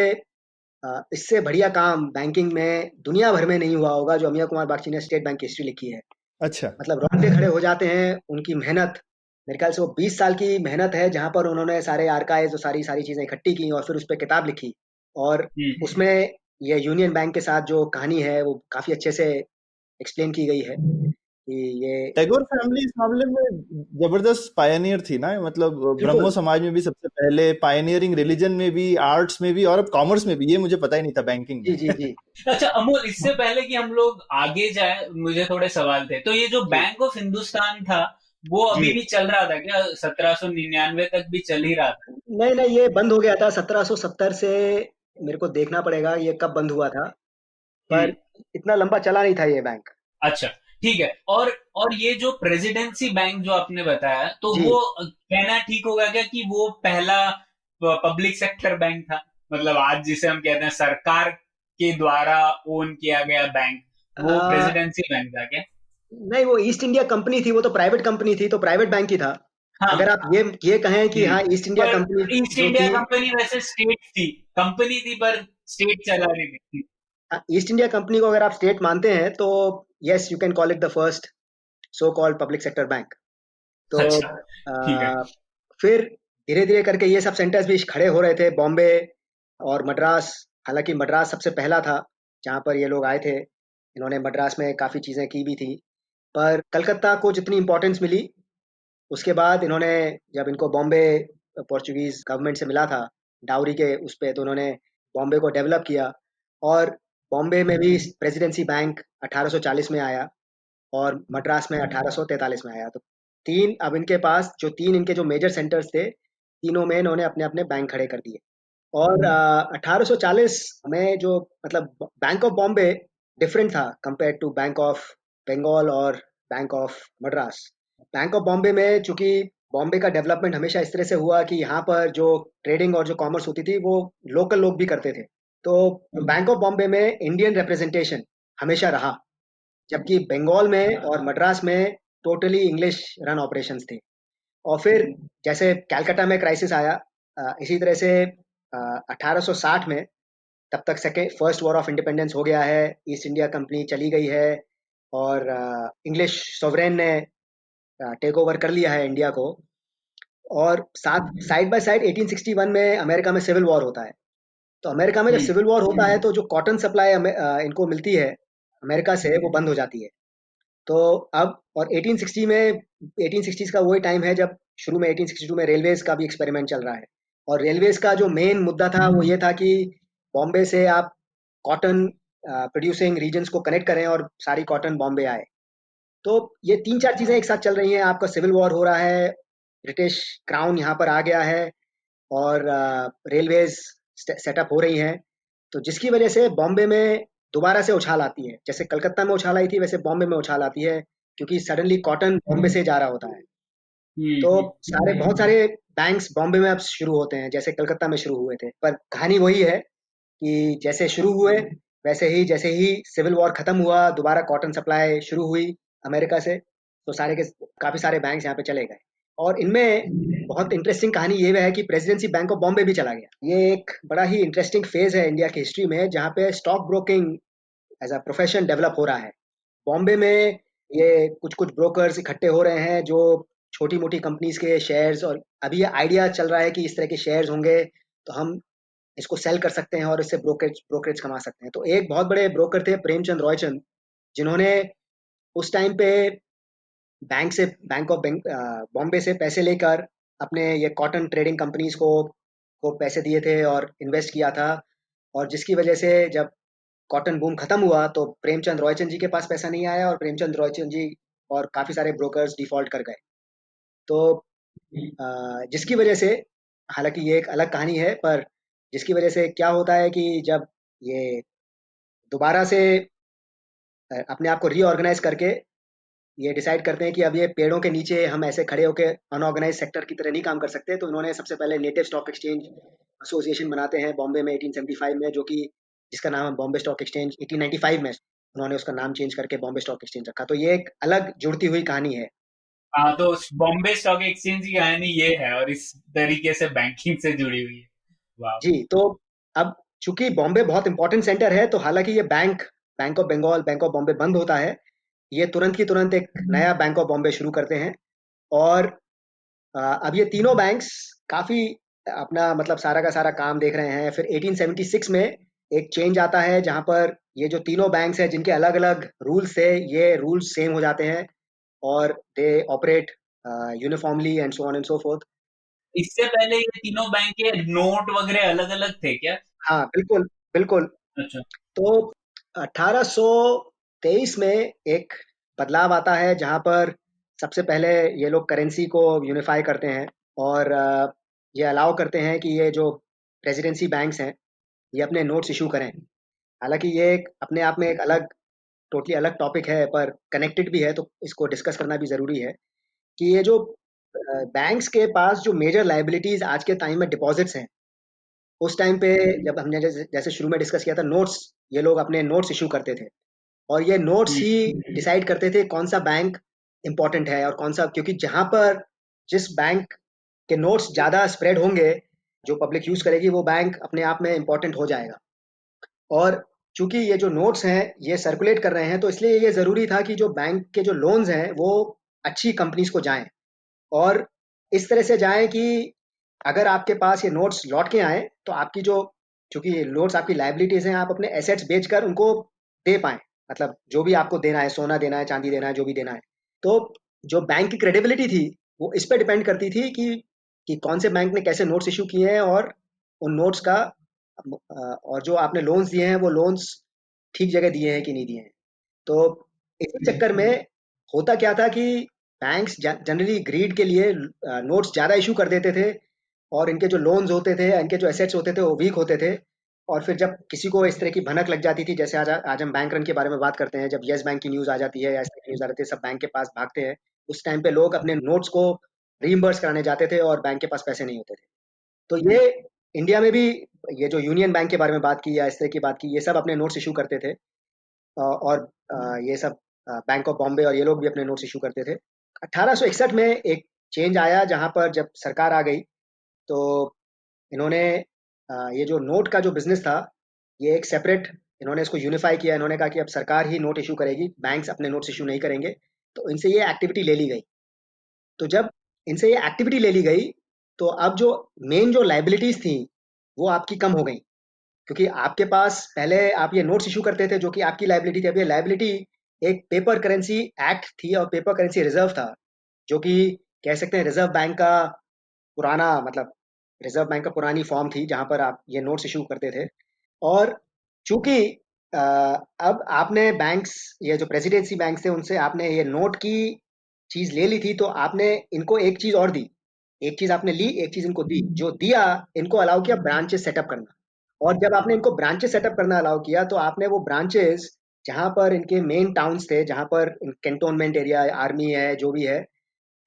इससे बढ़िया काम बैंकिंग में दुनिया भर में नहीं हुआ होगा जो अमिया कुमार बागची ने स्टेट बैंक की हिस्ट्री लिखी है। अच्छा। मतलब रोंगटे खड़े हो जाते हैं उनकी मेहनत। मेरे ख्याल से वो 20 साल की मेहनत है जहां पर उन्होंने सारे आर्काइव्स और सारी सारी चीजें इकट्ठी की और फिर उस पर किताब लिखी। और हम्म। उसमें ये यूनियन बैंक के साथ जो कहानी है वो काफी अच्छे से एक्सप्लेन की गई है कि ये टैगोर फैमिली इस मामले में जबरदस्त पायनियर थी ना, मतलब ब्रह्मो बिल्कुल। समाज में भी सबसे पहले, पायनियरिंग रिलीजन में भी, आर्ट्स में भी, और अब कॉमर्स में भी। ये मुझे पता ही नहीं था, बैंकिंग जी में। जी जी अच्छा अमोल, इससे पहले कि हम लोग आगे जाए, मुझे थोड़े सवाल थे। तो ये जो जी बैंक ऑफ हिंदुस्तान था, वो जी। अभी भी चल रहा था क्या? 1799 तक भी चल ही रहा था? नहीं नहीं, ये बंद हो गया था 1770 से। मेरे को देखना पड़ेगा ये कब बंद हुआ था, हम्म। पर इतना लंबा चला नहीं था ये बैंक। अच्छा, ठीक है। और ये जो प्रेसिडेंसी बैंक जो आपने बताया, तो जी। वो कहना ठीक होगा क्या कि वो पहला पब्लिक सेक्टर बैंक था? मतलब आज जिसे हम कहते हैं सरकार के द्वारा ओन किया गया बैंक, वो आ, प्रेसिडेंसी बैंक था क्या? नहीं, वो ईस्ट इंडिया कंपनी थी, वो तो प्राइवेट कंपनी थी, तो प्राइवेट बैंक ही था। हाँ। अगर आप ये कहें कि हाँ ईस्ट इंडिया पर कंपनी ईस्ट जो इंडिया थी, कंपनी वैसे स्टेट थी, कंपनी थी पर स्टेट चला रही थी। ईस्ट इंडिया कंपनी को अगर आप स्टेट मानते हैं तो yes, you can call it the first so called public sector bank. तो अच्छा, ठीक है। आ, फिर धीरे धीरे करके ये सब सेंटर्स भी खड़े हो रहे थे, बॉम्बे और मद्रास। हालांकि मद्रास सबसे पहला था जहाँ पर ये लोग आए थे। इन्होंने मद्रास में काफ़ी चीज़ें की भी थी, पर कलकत्ता को जितनी इम्पोर्टेंस मिली उसके बाद इन्होंने, जब इनको बॉम्बे पोर्चुगीज गवर्नमेंट से मिला था डाउरी के उस पे, तो उन्होंने बॉम्बे को डेवलप किया। और बॉम्बे में भी प्रेसिडेंसी बैंक 1840 में आया और मद्रास में 1843 में आया। तो तीन, अब इनके पास जो तीन इनके जो मेजर सेंटर्स थे, तीनों में इन्होंने अपने अपने बैंक खड़े कर दिए। और 1840 में जो, मतलब बैंक ऑफ बॉम्बे डिफरेंट था compare to bank of Bengal और bank of Madras. Bank of Bombay में चूंकि बॉम्बे का डेवलपमेंट हमेशा इस तरह से हुआ कि यहाँ पर जो ट्रेडिंग और जो कॉमर्स होती थी वो लोकल लोग भी करते थे। तो बैंक ऑफ बॉम्बे में इंडियन रिप्रेजेंटेशन हमेशा रहा, जबकि बंगाल में और मद्रास में टोटली इंग्लिश रन ऑपरेशंस थे। और फिर जैसे कलकत्ता में क्राइसिस आया, इसी तरह से 1860 में, तब तक second first war of independence हो गया है, ईस्ट इंडिया कंपनी चली गई है और इंग्लिश सॉवरेन ने टेक ओवर कर लिया है इंडिया को। और साथ साइड बाय साइड 1861 में अमेरिका में सिविल वॉर होता है। तो अमेरिका में जब हम्म। सिविल वॉर होता है तो जो कॉटन सप्लाई इनको मिलती है अमेरिका से, वो बंद हो जाती है। तो अब, और 1860 में, 1860s का वही टाइम है जब शुरू में 1862 में रेलवेज का भी एक्सपेरिमेंट चल रहा है। और रेलवेज का जो मेन मुद्दा था वो ये था कि बॉम्बे से आप कॉटन प्रोड्यूसिंग रीजन्स को कनेक्ट करें और सारी कॉटन बॉम्बे आए। तो ये तीन चार चीजें एक साथ चल रही हैं, आपका सिविल वॉर हो रहा है, ब्रिटिश क्राउन यहाँ पर आ गया है, और रेलवेज सेटअप हो रही हैं। तो जिसकी वजह से बॉम्बे में दोबारा से उछाल आती है, जैसे कलकत्ता में उछाल आई थी वैसे बॉम्बे में उछाल आती है, क्योंकि सडनली कॉटन बॉम्बे से जा रहा होता है। तो हम्म। सारे, बहुत सारे बैंक्स बॉम्बे में अब शुरू होते हैं जैसे कलकत्ता में शुरू हुए थे। पर कहानी वही है कि जैसे शुरू हुए वैसे ही, जैसे ही सिविल वॉर खत्म हुआ दोबारा कॉटन सप्लाई शुरू हुई अमेरिका से, तो सारे के काफी सारे बैंक्स यहाँ पे चले गए। और इनमें बहुत इंटरेस्टिंग कहानी ये है कि प्रेसिडेंसी बैंक ऑफ बॉम्बे भी चला गया। ये एक बड़ा ही इंटरेस्टिंग फेज है इंडिया की हिस्ट्री में जहाँ पे stock broking as a profession develop हो रहा है। बॉम्बे में ये कुछ कुछ ब्रोकर्स इकट्ठे हो रहे हैं जो छोटी मोटी कंपनीज के शेयर्स, और अभी ये आइडिया चल रहा है कि इस तरह के शेयर्स होंगे तो हम इसको सेल कर सकते हैं और इससे ब्रोकरेज ब्रोकरेज कमा सकते हैं। तो एक बहुत बड़े ब्रोकर थे प्रेमचंद रॉयचंद, जिन्होंने उस टाइम पे बैंक से, बैंक ऑफ बॉम्बे से पैसे लेकर अपने ये कॉटन ट्रेडिंग कंपनीज को पैसे दिए थे और इन्वेस्ट किया था। और जिसकी वजह से जब कॉटन बूम खत्म हुआ तो प्रेमचंद रॉयचंद जी के पास पैसा नहीं आया और प्रेमचंद रॉयचंद जी और काफी सारे ब्रोकर्स डिफॉल्ट कर गए। तो जिसकी वजह से, हालांकि ये एक अलग कहानी है, पर जिसकी वजह से क्या होता है कि जब ये दोबारा से अपने आप को रीऑर्गेनाइज करके ये डिसाइड करते हैं कि अब ये पेड़ों के नीचे हम ऐसे खड़े होकर अनऑर्गेनाइज सेक्टर की तरह नहीं काम कर सकते, तो इन्होंने सबसे पहले नेटिव स्टॉक एक्सचेंज एसोसिएशन बनाते हैं बॉम्बे में 1875 में, जो कि जिसका नाम है बॉम्बे स्टॉक एक्सचेंज 1895 में। उन्होंने उसका नाम चेंज करके बॉम्बे स्टॉक एक्सचेंज रखा। तो ये एक अलग जुड़ती हुई कहानी है। हाँ, तो बॉम्बे स्टॉक एक्सचेंज की कहानी ये है और इस तरीके से बैंकिंग से जुड़ी हुई है। वाह। जी, तो अब चूंकि बॉम्बे बहुत इंपॉर्टेंट सेंटर है, तो हालांकि ये bank of Bengal, bank of Bombay बंद होता है, ये तुरंत की तुरंत एक नया बैंक ऑफ बॉम्बे शुरू करते हैं। और अब ये तीनों बैंक्स काफी अपना मतलब सारा का सारा काम देख रहे हैं। फिर 1876 में एक चेंज आता है जहां पर ये जो तीनों बैंक्स हैं जिनके अलग अलग रूल्स थे, ये रूल्स सेम हो जाते हैं और they operate uniformly and so on and so fourth. इससे पहले ये तीनों बैंक के नोट वगैरह अलग अलग थे क्या? हाँ, बिल्कुल बिल्कुल। अच्छा। तो 1823 में एक बदलाव आता है जहां पर सबसे पहले ये लोग करेंसी को यूनिफाई करते हैं और ये अलाउ करते हैं कि ये जो प्रेसिडेंसी बैंक्स हैं ये अपने नोट्स इशू करें। हालांकि ये एक अपने आप में एक अलग टोटली अलग टॉपिक है, पर कनेक्टेड भी है, तो इसको डिस्कस करना भी ज़रूरी है कि ये जो बैंक्स के पास जो मेजर लाइबिलिटीज आज के टाइम में डिपॉजिट्स हैं, उस टाइम पे जब हमने जैसे जैसे शुरू में डिस्कस किया था नोट्स, ये लोग अपने नोट्स इशू करते थे और ये नोट्स हम्म। ही डिसाइड करते थे कौन सा बैंक इंपॉर्टेंट है और कौन सा, क्योंकि जहां पर जिस बैंक के नोट्स ज़्यादा स्प्रेड होंगे, जो पब्लिक यूज करेगी, वो बैंक अपने आप में इंपॉर्टेंट हो जाएगा। और चूंकि ये जो नोट्स हैं ये सर्कुलेट कर रहे हैं, तो इसलिए ये ज़रूरी था कि जो बैंक के जो लोन्स हैं वो अच्छी कंपनीज को जाएं और इस तरह से जाएं कि अगर आपके पास ये नोट्स लौट के आए तो आपकी जो, चूंकि ये नोट्स आपकी लाइबिलिटीज हैं, आप अपने एसेट्स बेचकर उनको दे पाएं। मतलब जो भी आपको देना है, सोना देना है, चांदी देना है, जो भी देना है। तो जो बैंक की क्रेडिबिलिटी थी वो इस पे डिपेंड करती थी कि कौन से बैंक ने कैसे नोट्स इशू किए हैं और उन नोट्स का और जो आपने लोन्स दिए हैं वो लोन्स ठीक जगह दिए हैं कि नहीं दिए हैं। तो इसी चक्कर में होता क्या था कि बैंक्स जनरली ग्रीड के लिए नोट्स ज़्यादा इशू कर देते थे और इनके जो लोन्स होते थे, इनके जो एसेट्स होते थे वो वीक होते थे। और फिर जब किसी को इस तरह की भनक लग जाती थी, जैसे आज हम बैंक रन के बारे में बात करते हैं, जब येस बैंक की न्यूज़ आ जाती है या इस तरह की न्यूज़ आ जाती है, सब बैंक के पास भागते हैं। उस टाइम पे लोग अपने नोट्स को रीइंबर्स कराने जाते थे और बैंक के पास पैसे नहीं होते थे। तो ये इंडिया में भी ये जो यूनियन बैंक के बारे में बात की या इस तरह की बात की, ये सब अपने नोट्स इशू करते थे। और ये सब बैंक ऑफ बॉम्बे और ये लोग भी अपने नोट्स इशू करते थे। 1861 में एक चेंज आया जहां पर जब सरकार आ गई, तो इन्होंने ये जो नोट का जो बिजनेस था, ये एक सेपरेट, इन्होंने इसको यूनिफाई किया। इन्होंने कहा कि अब सरकार ही नोट इशू करेगी, बैंक्स अपने नोट्स इशू नहीं करेंगे। तो इनसे ये एक्टिविटी ले ली गई। तो जब इनसे ये एक्टिविटी ले ली गई, तो अब जो मेन जो लाइबिलिटीज थी वो आपकी कम हो गई, क्योंकि आपके पास पहले आप ये नोट्स इशू करते थे जो कि आपकी लाइबिलिटी थी। अब ये लाइबिलिटी एक पेपर करेंसी एक्ट थी और पेपर करेंसी रिजर्व था, जो कि कह सकते हैं रिजर्व बैंक का पुराना मतलब रिजर्व बैंक का पुरानी फॉर्म थी जहां पर आप ये नोट्स इशू करते थे। और चूंकि अब आपने बैंक्स, ये जो प्रेसिडेंसी बैंक थे, उनसे आपने ये नोट की चीज ले ली थी, तो आपने इनको एक चीज और दी। एक चीज आपने ली, एक चीज इनको दी। जो दिया, इनको अलाउ किया ब्रांचेस सेटअप करना। और जब आपने इनको ब्रांचेस सेटअप करना अलाउ किया, तो आपने वो ब्रांचेस जहां पर इनके मेन टाउन्स थे, जहां पर कैंटोनमेंट एरिया, आर्मी है, जो भी है,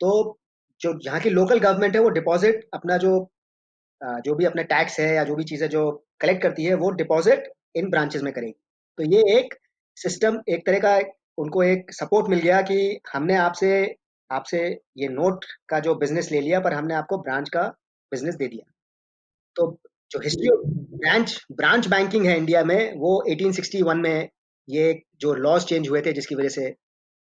तो जो यहाँ की लोकल गवर्नमेंट है वो डिपॉजिट अपना जो भी अपना टैक्स है या जो भी चीज़ें जो कलेक्ट करती है वो डिपॉजिट इन ब्रांचेस में करेगी। तो ये एक सिस्टम, एक तरह का उनको एक सपोर्ट मिल गया कि हमने आपसे आपसे ये नोट का जो बिजनेस ले लिया, पर हमने आपको ब्रांच का बिजनेस दे दिया। तो जो हिस्ट्री ऑफ ब्रांच बैंकिंग है इंडिया में, वो 1861 में ये जो लॉज चेंज हुए थे जिसकी वजह से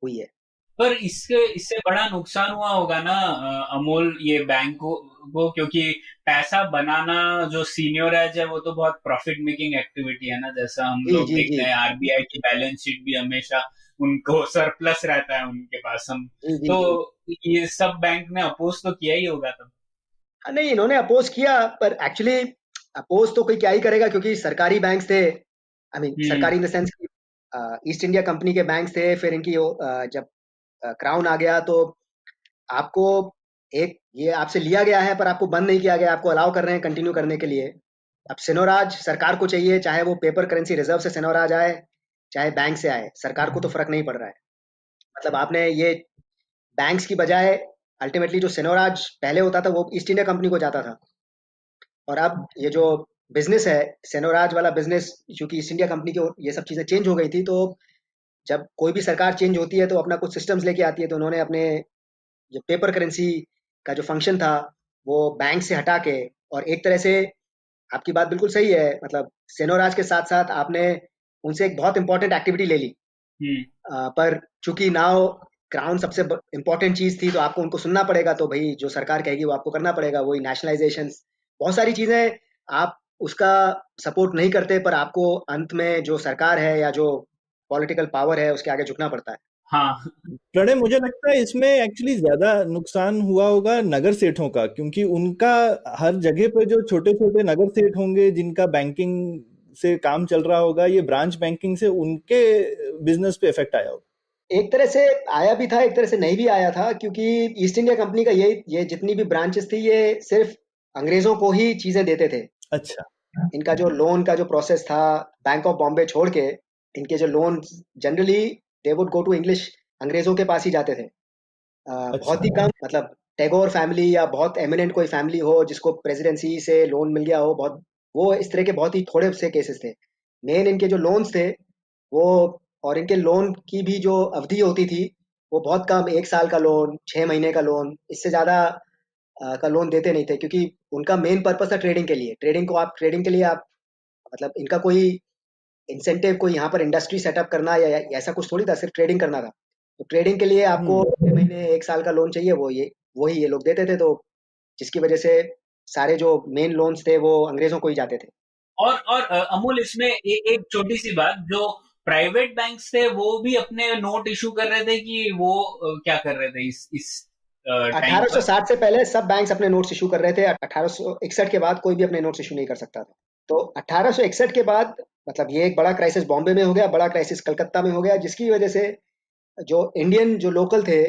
हुई है। पर इसके इससे बड़ा नुकसान हुआ होगा ना अमोल, ये बैंक को, क्योंकि पैसा बनाना जो सीनियोराइज है वो तो बहुत प्रॉफिट मेकिंग एक्टिविटी है ना, जैसा हम जी लोग जी देखते जी हैं आरबीआई की बैलेंस शीट भी हमेशा उनको सरप्लस रहता है उनके पास। हम जी जी तो जी। ये सब बैंक ने अपोज तो किया ही होगा तब। नहीं, इन्होंने अपोज किया, पर एक्चुअली अपोज तो कोई क्या ही करेगा, क्योंकि सरकारी बैंक थे। आई मीन हम्म। सरकारी in the sense east India company के बैंक थे। फिर इनकी जब क्राउन आ गया, तो आपको एक ये आपसे लिया गया है पर आपको बंद नहीं किया गया, आपको अलाउ कर रहे हैं कंटिन्यू करने के लिए। अब सिनोराज सरकार को चाहिए, चाहे वो पेपर करेंसी रिजर्व से सिनोराज आए, चाहे बैंक से आए, सरकार को तो फर्क नहीं पड़ रहा है। मतलब आपने ये बैंक्स की बजाय अल्टीमेटली जो सिनोराज पहले होता था वो ईस्ट इंडिया कंपनी को जाता था। और अब ये जो बिजनेस है, सेनोराज वाला बिजनेस, चूंकि ईस्ट इंडिया कंपनी की ये सब चीजें चेंज हो गई थी, तो जब कोई भी सरकार चेंज होती है तो अपना कुछ सिस्टम्स लेके आती है, तो उन्होंने अपने जो पेपर करेंसी का जो फंक्शन था वो बैंक से हटा के, और एक तरह से आपकी बात बिल्कुल सही है, मतलब सेनोराज के साथ साथ आपने उनसे एक बहुत इंपॉर्टेंट एक्टिविटी ले ली। हम्म। पर चूंकि नाउ क्राउन सबसे इम्पोर्टेंट चीज थी, तो आपको उनको सुनना पड़ेगा, तो भाई जो सरकार कहेगी वो आपको करना पड़ेगा, वही नेशनलाइजेशन, बहुत सारी चीजें आप उसका सपोर्ट नहीं करते, पर आपको अंत में जो सरकार है या जो पॉलिटिकल पावर है उसके आगे झुकना पड़ता है। हाँ। प्रणय, मुझे लगता है इसमें एक्चुअली ज्यादा नुकसान हुआ होगा नगर सेठों का, क्योंकि उनका हर जगह पे जो छोटे छोटे नगर सेठ होंगे जिनका बैंकिंग से काम चल रहा होगा, ये ब्रांच बैंकिंग से उनके बिजनेस पे इफेक्ट आया होगा। एक तरह से आया भी था, एक तरह से नहीं भी आया था, क्योंकि ईस्ट इंडिया कंपनी का ये जितनी भी ब्रांचेस थी, ये सिर्फ अंग्रेजों को ही चीजें देते थे। अच्छा। इनका जो लोन का जो प्रोसेस था, बैंक ऑफ बॉम्बे छोड़ के, इनके जो loan generally they would go to English, अंग्रेजों के पास ही जाते थे। बहुत अच्छा। ही कम, मतलब टैगोर फैमिली या बहुत एमिनेंट कोई फैमिली हो जिसको प्रेसिडेंसी से लोन मिल गया हो, बहुत वो इस तरह के बहुत ही थोड़े से केसेस थे। मेन इनके जो लोन्स थे वो, और इनके लोन की भी जो अवधि होती थी वो बहुत कम, 1 साल का लोन, 6 महीने का लोन, इससे ज्यादा का लोन देते नहीं थे, क्योंकि उनका मेन पर्पस था ट्रेडिंग के लिए। ट्रेडिंग के लिए आप, मतलब इनका कोई इंसेंटिव, कोई यहाँ पर इंडस्ट्री सेटअप करना या ऐसा कुछ थोड़ी था, सिर्फ ट्रेडिंग करना था। तो ट्रेडिंग के लिए आपको हम्म। 6 महीने 1 साल का लोन चाहिए, वही ये लोग देते थे, तो जिसकी वजह से सारे जो मेन लोन्स थे वो अंग्रेजों को ही जाते थे। और अमूल, इसमें एक छोटी सी बात, जो प्राइवेट बैंक्स थे वो भी अपने नोट इशू कर रहे थे कि वो क्या कर रहे थे इस टाइम पर? 1860 से पहले सब बैंक्स अपने नोट्स इशू कर रहे थे, 1861 के बाद कोई भी अपने नोट्स इशू नहीं कर सकता था। तो 1861 के बाद, मतलब ये एक बड़ा क्राइसिस बॉम्बे में हो गया, बड़ा क्राइसिस कलकत्ता में हो गया, जिसकी वजह से जो इंडियन जो लोकल थे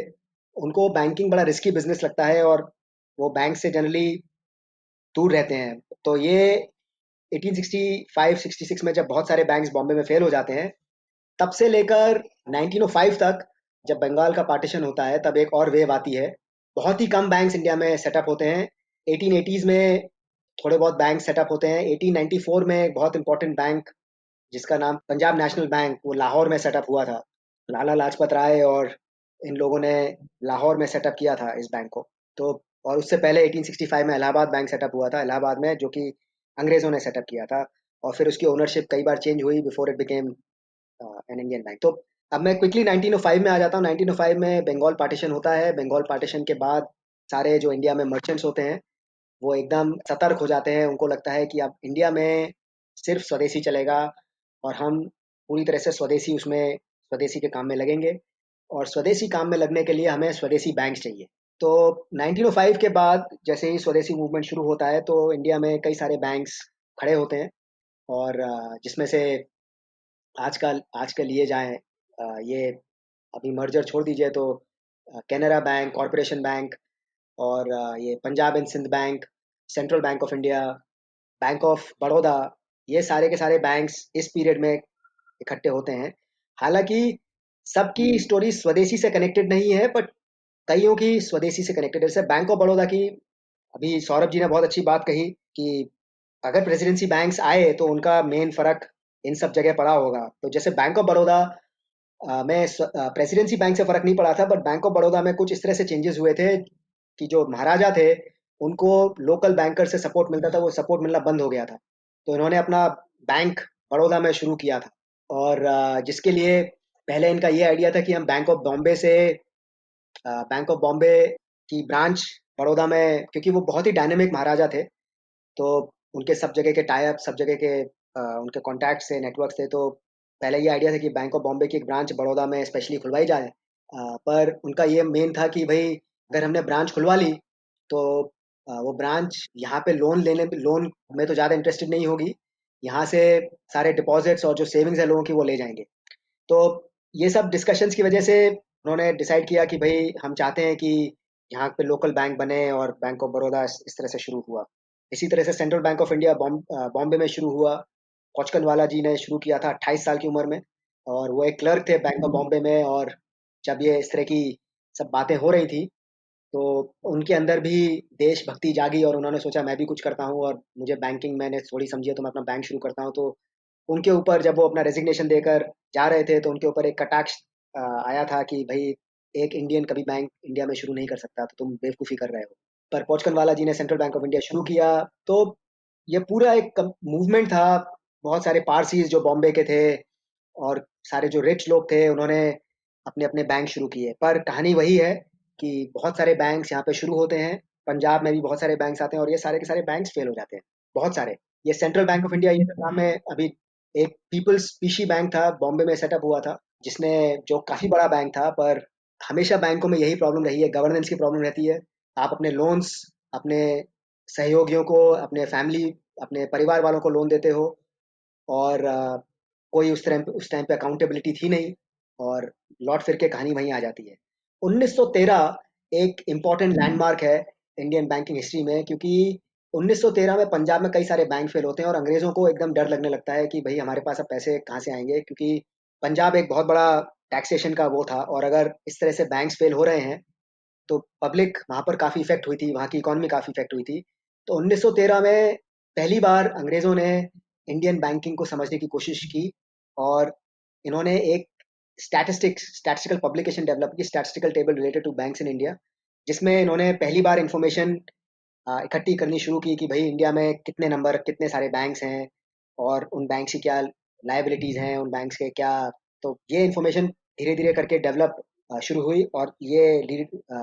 उनको बैंकिंग बड़ा रिस्की बिजनेस लगता है, और वो बैंक से जनरली दूर रहते हैं। तो ये 1865-66 में जब बहुत सारे बैंक्स बॉम्बे में फेल हो जाते हैं, तब से लेकर 1905 तक, जब बंगाल का पार्टीशन होता है, तब एक और वेव आती है। बहुत ही कम बैंक्स इंडिया में सेटअप होते हैं। 1880s में थोड़े बहुत बैंक सेटअप होते हैं। 1894 में एक बहुत इंपॉर्टेंट बैंक जिसका नाम पंजाब नेशनल बैंक, वो लाहौर में सेटअप हुआ था। लाला लाजपत राय और इन लोगों ने लाहौर में सेटअप किया था इस बैंक को। तो और उससे पहले 1865 में इलाहाबाद बैंक सेटअप हुआ था, इलाहाबाद में, जो कि अंग्रेजों ने सेटअप किया था। और फिर उसकी ओनरशिप कई बार चेंज हुई before it became an Indian bank. तो अब मैं क्विकली 1905 में आ जाता हूँ। 1905 में बंगाल पार्टीशन होता है। बंगाल पार्टीशन के बाद सारे जो इंडिया में मर्चेंट्स होते हैं वो एकदम सतर्क हो जाते हैं। उनको लगता है कि अब इंडिया में सिर्फ स्वदेशी चलेगा, और हम पूरी तरह से स्वदेशी, उसमें स्वदेशी के काम में लगेंगे, और स्वदेशी काम में लगने के लिए हमें स्वदेशी बैंक चाहिए। तो 1905 के बाद जैसे ही स्वदेशी मूवमेंट शुरू होता है, तो इंडिया में कई सारे बैंक्स खड़े होते हैं, और जिसमें से आजकल आज के लिए जाएं, ये अभी मर्जर छोड़ दीजिए तो कैनरा बैंक, कॉरपोरेशन बैंक, और ये Punjab and Sind bank, central bank of India, bank of Baroda, ये सारे के सारे बैंक्स इस पीरियड में इकट्ठे होते हैं। हालांकि सबकी स्टोरी स्वदेशी से कनेक्टेड नहीं है, बट कईयों की स्वदेशी से कनेक्टेड है। जैसे बैंक ऑफ बड़ौदा की अभी सौरभ जी ने बहुत अच्छी बात कही कि अगर प्रेसिडेंसी बैंक्स आए तो उनका मेन फर्क इन सब जगह पड़ा होगा। तो जैसे बैंक ऑफ बड़ौदा में प्रेसिडेंसी बैंक से फर्क नहीं पड़ा था, बट बैंक ऑफ बड़ौदा में कुछ इस तरह से चेंजेस हुए थे कि जो महाराजा थे उनको लोकल बैंकर से सपोर्ट मिलता था, वो सपोर्ट मिलना बंद हो गया था। तो इन्होंने अपना बैंक बड़ौदा में शुरू किया था, और जिसके लिए पहले इनका ये आइडिया था कि हम बैंक ऑफ बॉम्बे की ब्रांच बड़ौदा में, क्योंकि वो बहुत ही डायनेमिक महाराजा थे, तो उनके सब जगह के टाई अप, सब जगह के उनके कॉन्टैक्ट से, नेटवर्क से, तो पहले ये आइडिया था कि बैंक ऑफ बॉम्बे की एक ब्रांच बड़ौदा में स्पेशली खुलवाई जाए। पर उनका ये मेन था कि भाई अगर हमने ब्रांच खुलवा ली तो वो ब्रांच यहाँ पे लोन में तो ज़्यादा इंटरेस्टेड नहीं होगी, यहाँ से सारे डिपॉजिट्स और जो सेविंग्स है लोगों की वो ले जाएंगे। तो ये सब डिस्कशंस की वजह से उन्होंने डिसाइड किया कि भाई हम चाहते हैं कि यहाँ पे लोकल बैंक बने, और बैंक ऑफ बड़ौदा इस तरह से शुरू हुआ। इसी तरह से central bank of India Bombay में शुरू हुआ। कोचकनवाला जी ने शुरू किया था 28 साल की उम्र में, और वो एक क्लर्क थे बैंक ऑफ बॉम्बे में। और जब ये इस तरह की सब बातें हो रही थी, तो उनके अंदर भी देशभक्ति जागी, और उन्होंने सोचा मैं भी कुछ करता हूँ, और मुझे बैंकिंग मैंने थोड़ी समझी है, तो मैं अपना बैंक शुरू करता हूँ। तो उनके ऊपर जब वो अपना रेजिग्नेशन देकर जा रहे थे तो उनके ऊपर एक कटाक्ष आया था कि भाई एक इंडियन कभी बैंक इंडिया में शुरू नहीं कर सकता, तो तुम बेवकूफ़ी कर रहे हो। पर पोचकनवाला जी ने सेंट्रल बैंक ऑफ इंडिया शुरू किया, तो ये पूरा एक मूवमेंट था। बहुत सारे पारसीज जो बॉम्बे के थे और सारे जो रिच लोग थे, उन्होंने अपने अपने बैंक शुरू किए। पर कहानी वही है कि बहुत सारे बैंक्स यहाँ पे शुरू होते हैं, पंजाब में भी बहुत सारे बैंक्स आते हैं और ये सारे के सारे बैंक्स फेल हो जाते हैं, बहुत सारे। ये सेंट्रल बैंक ऑफ इंडिया, ये नाम में अभी एक पीपल्स पीसी बैंक था, बॉम्बे में सेटअप हुआ था, जिसने जो काफी बड़ा बैंक था। पर हमेशा बैंकों में यही प्रॉब्लम रही है, गवर्नेंस की प्रॉब्लम रहती है। आप अपने लोन्स अपने सहयोगियों को, अपने फैमिली, अपने परिवार वालों को लोन देते हो और कोई उस टाइम पे अकाउंटेबिलिटी थी नहीं, और लौट फिर के कहानी वहीं आ जाती है। 1913 एक इम्पॉर्टेंट लैंडमार्क है इंडियन बैंकिंग हिस्ट्री में, क्योंकि 1913 में पंजाब में कई सारे बैंक फेल होते हैं और अंग्रेजों को एकदम डर लगने लगता है कि भाई हमारे पास अब पैसे कहाँ से आएंगे, क्योंकि पंजाब एक बहुत बड़ा टैक्सेशन का वो था, और अगर इस तरह से बैंक्स फेल हो रहे हैं तो पब्लिक वहाँ पर काफ़ी इफेक्ट हुई थी, वहाँ की इकोनॉमी काफ़ी इफेक्ट हुई थी। तो 1913 में पहली बार अंग्रेज़ों ने इंडियन बैंकिंग को समझने की कोशिश की, और इन्होंने एक स्टैटिस्टिकल पब्लिकेशन डेवलप की, statistical table related to banks in India, जिसमें इन्होंने पहली बार इंफॉर्मेशन इकट्ठी करनी शुरू की कि भाई इंडिया में कितने नंबर, कितने सारे बैंक्स हैं और उन बैंक्स की क्या लायबिलिटीज़ हैं, उन बैंक्स के क्या। तो ये इंफॉर्मेशन धीरे धीरे करके डेवलप शुरू हुई, और ये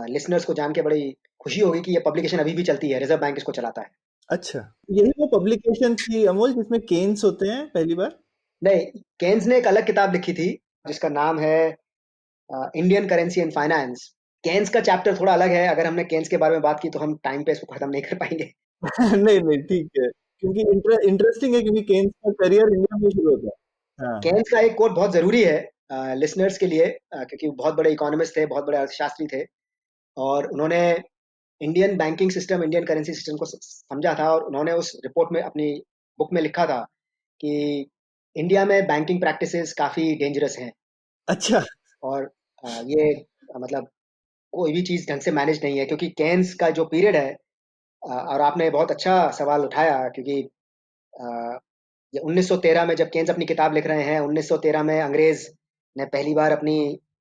लिसनर्स को जान के बड़ी खुशी होगी कि ये पब्लिकेशन अभी भी चलती है, रिजर्व बैंक इसको चलाता है। अच्छा, यही वो पब्लिकेशन थी अमोल जिसमें केन्स होते हैं पहली बार? नहीं, केन्स ने एक अलग किताब लिखी थी जिसका नाम है Indian currency and finance. Keynes का चैप्टर थोड़ा अलग है, अगर हमने केन्स के बारे में बात की तो हम टाइम पे इसको खत्म नहीं कर पाएंगे। नहीं नहीं, ठीक है, क्योंकि इंटरेस्टिंग है, क्योंकि केन्स का करियर इंडिया में शुरू होता है। हाँ। केन्स का एक कोट बहुत ज़रूरी है लिसनर्स के लिए, क्योंकि वो बहुत बड़े इकोनॉमिस्ट थे, बहुत बड़े अर्थशास्त्री थे, और उन्होंने Indian banking system, Indian currency system को समझा था, और उन्होंने उस रिपोर्ट में, अपनी बुक में लिखा था कि इंडिया में बैंकिंग प्रैक्टिसेस काफ़ी डेंजरस हैं, अच्छा। और ये मतलब कोई भी चीज़ ढंग से मैनेज नहीं है, क्योंकि केन्स का जो पीरियड है, और आपने बहुत अच्छा सवाल उठाया, क्योंकि अ, ये 1913 में जब केन्स अपनी किताब लिख रहे हैं, 1913 में अंग्रेज ने पहली बार अपनी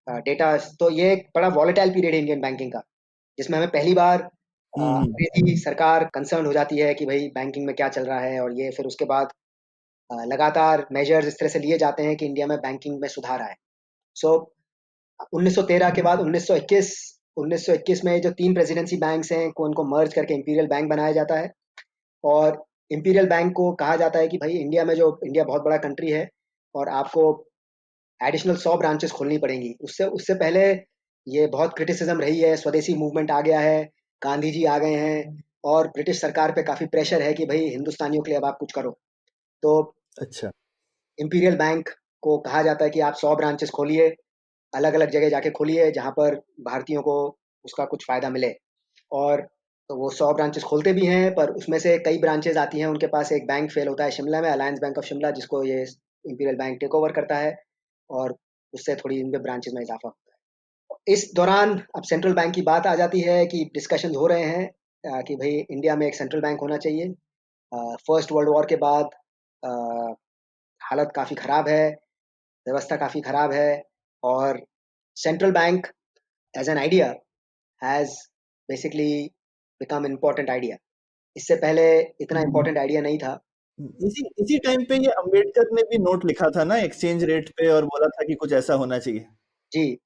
डेटा, तो ये एक बड़ा वॉलेटाइल पीरियड है इंडियन बैंकिंग का, जिसमें हमें पहली बार हम्म। अंग्रेजी सरकार कंसर्न हो जाती है कि भाई बैंकिंग में क्या चल रहा है, और ये फिर उसके बाद लगातार मेजर्स इस तरह से लिए जाते हैं कि इंडिया में बैंकिंग में सुधार आए। सो 1913 के बाद 1921 में जो तीन प्रेसिडेंसी बैंक्स हैं को उनको मर्ज करके इंपीरियल बैंक बनाया जाता है, और इंपीरियल बैंक को कहा जाता है कि भाई इंडिया में, जो इंडिया बहुत बड़ा कंट्री है और आपको एडिशनल 100 ब्रांचेस खोलनी पड़ेंगी। उससे उससे पहले ये बहुत क्रिटिसिज्म रही है, स्वदेशी मूवमेंट आ गया है, गांधी जी आ गए हैं, और ब्रिटिश सरकार पे काफ़ी प्रेशर है कि भाई हिंदुस्तानियों के लिए अब आप कुछ करो। तो अच्छा। इंपीरियल बैंक को कहा जाता है कि आप 100 ब्रांचेस खोलिए, अलग अलग जगह जाके खोलिए जहाँ पर भारतीयों को उसका कुछ फ़ायदा मिले। और तो वो 100 ब्रांचेस खोलते भी हैं, पर उसमें से कई ब्रांचेस आती हैं, उनके पास एक बैंक फेल होता है शिमला में, अलायंस बैंक ऑफ शिमला, जिसको ये इंपीरियल बैंक टेक ओवर करता है, और उससे थोड़ी इनके ब्रांचेस में इजाफा होता है। इस दौरान अब सेंट्रल बैंक की बात आ जाती है कि डिस्कशन हो रहे हैं कि भाई इंडिया में एक सेंट्रल बैंक होना चाहिए। फर्स्ट वर्ल्ड वॉर के बाद अ, हालत काफ़ी ख़राब है, व्यवस्था काफ़ी ख़राब है, और central bank as an idea has basically become important idea. इससे पहले इतना इम्पोर्टेंट आइडिया नहीं था। इसी इसी टाइम पे ये अंबेडकर ने भी नोट लिखा था ना एक्सचेंज रेट पे, और बोला था कि कुछ ऐसा होना चाहिए। जी,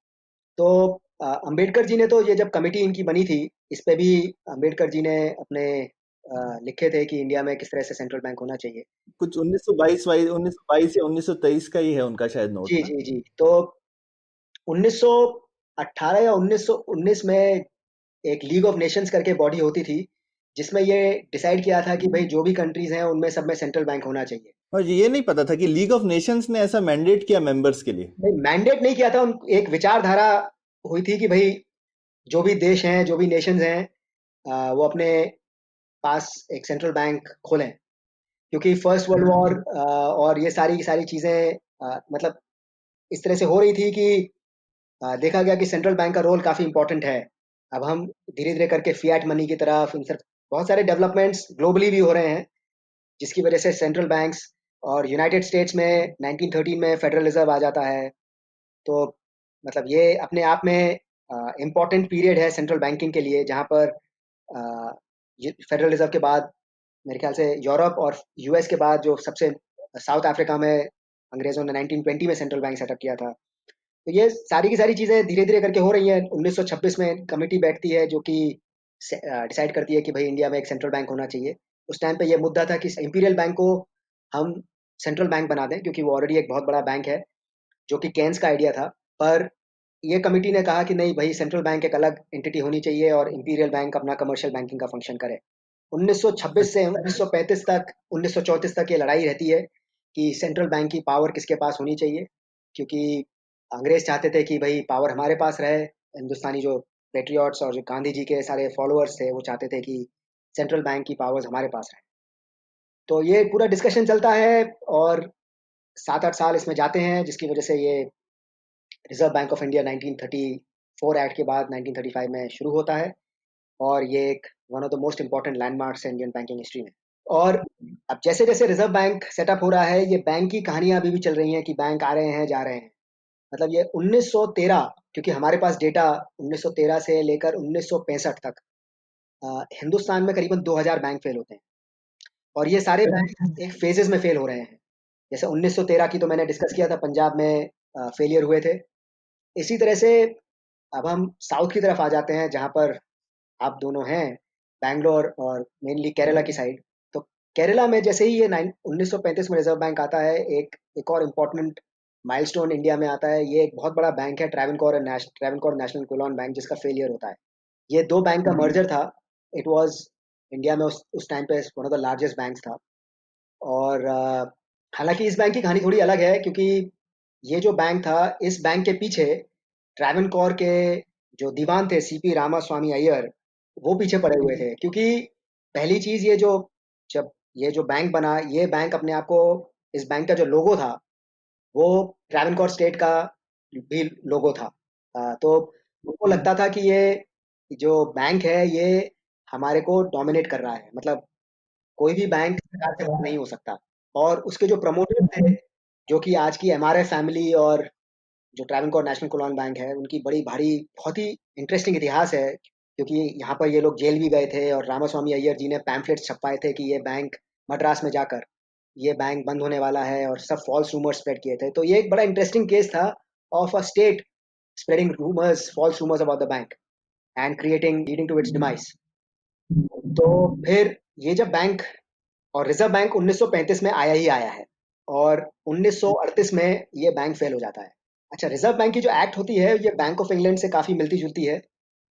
तो अंबेडकर जी ने तो ये जब कमेटी इनकी बनी थी, इस पे भी अंबेडकर जी ने अपने लिखे थे कि इंडिया में किस तरह से सेंट्रल बैंक होना चाहिए। कुछ 1922 या 1923 का ही है उनका शायद नोट जी ना। जी जी, तो 1918 या 1919 में एक लीग ऑफ नेशंस करके बॉडी होती थी, जिसमें ये डिसाइड किया था कि भाई जो भी कंट्रीज हैं उनमें सब में सेंट्रल बैंक होना चाहिए। और ये नहीं पता था कि लीग ऑफ नेशंस ने ऐसा मैंडेट किया मेंबर्स के लिए। मैंडेट नहीं किया था, एक विचारधारा हुई थी कि भाई जो भी देश हैं, जो भी नेशंस हैं, वो अपने पास एक सेंट्रल बैंक खोलें, क्योंकि फर्स्ट वर्ल्ड वॉर और ये सारी सारी चीज़ें मतलब इस तरह से हो रही थी कि देखा गया कि सेंट्रल बैंक का रोल काफ़ी इंपॉर्टेंट है। अब हम धीरे धीरे करके फिएट मनी की तरफ, इन सब बहुत सारे डेवलपमेंट्स ग्लोबली भी हो रहे हैं, जिसकी वजह से सेंट्रल बैंक्स और यूनाइटेड स्टेट्स में 1913 में फेडरल रिजर्व आ जाता है। तो मतलब ये अपने आप में इम्पॉर्टेंट पीरियड है सेंट्रल बैंकिंग के लिए, जहाँ पर फेडरल रिजर्व के बाद मेरे ख्याल से यूरोप और यूएस के बाद जो सबसे साउथ अफ्रीका में अंग्रेजों ने 1920 में सेंट्रल बैंक सेटअप किया था। तो ये सारी की सारी चीज़ें धीरे धीरे करके हो रही हैं। 1926 में कमेटी बैठती है जो कि डिसाइड करती है कि भाई इंडिया में एक सेंट्रल बैंक होना चाहिए। उस टाइम पे ये मुद्दा था कि इंपीरियल बैंक को हम सेंट्रल बैंक बना दें, क्योंकि वो ऑलरेडी एक बहुत बड़ा बैंक है, जो कि केन्स का आइडिया था। पर ये कमेटी ने कहा कि नहीं भाई, सेंट्रल बैंक एक अलग एंटिटी होनी चाहिए और इंपीरियल बैंक अपना कमर्शियल बैंकिंग का फंक्शन करे। 1926 से 1935 तक 1934 तक ये लड़ाई रहती है कि सेंट्रल बैंक की पावर किसके पास होनी चाहिए, क्योंकि अंग्रेज चाहते थे कि भाई पावर हमारे पास रहे। हिंदुस्तानी जो पेट्रियट्स और जो गांधी जी के सारे फॉलोअर्स थे वो चाहते थे कि सेंट्रल बैंक की पावर्स हमारे पास रहे। तो ये पूरा डिस्कशन चलता है और 7-8 साल इसमें जाते हैं, जिसकी वजह से ये reserve bank of India 1934 act के बाद 1935 में शुरू होता है। और ये एक one of the most important landmarks है इंडियन बैंकिंग हिस्ट्री में। और अब जैसे जैसे रिजर्व बैंक सेटअप हो रहा है, ये बैंक की कहानियां अभी भी चल रही हैं कि बैंक आ रहे हैं जा रहे हैं। मतलब ये 1913, क्योंकि हमारे पास डेटा 1913 से लेकर 1965 तक हिंदुस्तान में करीबन 2000 बैंक फेल होते हैं, और ये सारे बैंक एक फेजेस में फेल हो रहे हैं। जैसे 1913 की तो मैंने डिस्कस किया था, पंजाब में फेलियर हुए थे। इसी तरह से अब हम साउथ की तरफ आ जाते हैं, जहाँ पर आप दोनों हैं, बैंगलोर और मेनली केरला की साइड। तो केरला में जैसे ही ये 1935 में रिजर्व बैंक आता है, एक और इम्पोर्टेंट माइलस्टोन इंडिया में आता है। ये एक बहुत बड़ा बैंक है, ट्रैवनकोर नेशनल कोलॉन बैंक, जिसका फेलियर होता है। ये दो बैंक का मर्जर था। इट वाज इंडिया में उस टाइम पे one of the largest bank था। और हालांकि इस बैंक की कहानी थोड़ी अलग है, क्योंकि ये जो बैंक था, इस बैंक के पीछे ट्रैवनकोर के जो दीवान थे सीपी रामास्वामी अय्यर, वो पीछे पड़े हुए थे। क्योंकि पहली चीज, ये जो जब ये जो बैंक बना, ये बैंक अपने आप को, इस बैंक का जो लोगो था वो ट्रैवनकोर स्टेट का भी लोगो था। तो उनको लगता था कि ये जो बैंक है ये हमारे को डोमिनेट कर रहा है, मतलब कोई भी बैंक सरकार से बड़ा नहीं हो सकता। और उसके जो प्रमोटर थे, जो कि आज की एमआरएफ फैमिली और जो ट्रैवनकोर नेशनल कोलॉन बैंक है, उनकी बड़ी भारी बहुत ही इंटरेस्टिंग इतिहास है। क्योंकि यहाँ पर ये लोग जेल भी गए थे, और रामास्वामी अय्यर जी ने पैम्फलेट्स छपवाए थे कि ये बैंक मद्रास में जाकर ये बैंक बंद होने वाला है, और सब फॉल्स रूमर्स स्प्रेड किए थे। तो ये एक बड़ा इंटरेस्टिंग केस था of a state spreading rumours, false rumours about the bank and creating leading to its demise. तो फिर ये जब बैंक, और रिजर्व बैंक 1935 में आया ही आया है, और 1938 में ये बैंक फेल हो जाता है। अच्छा, रिजर्व बैंक की जो एक्ट होती है, ये बैंक ऑफ इंग्लैंड से काफ़ी मिलती जुलती है।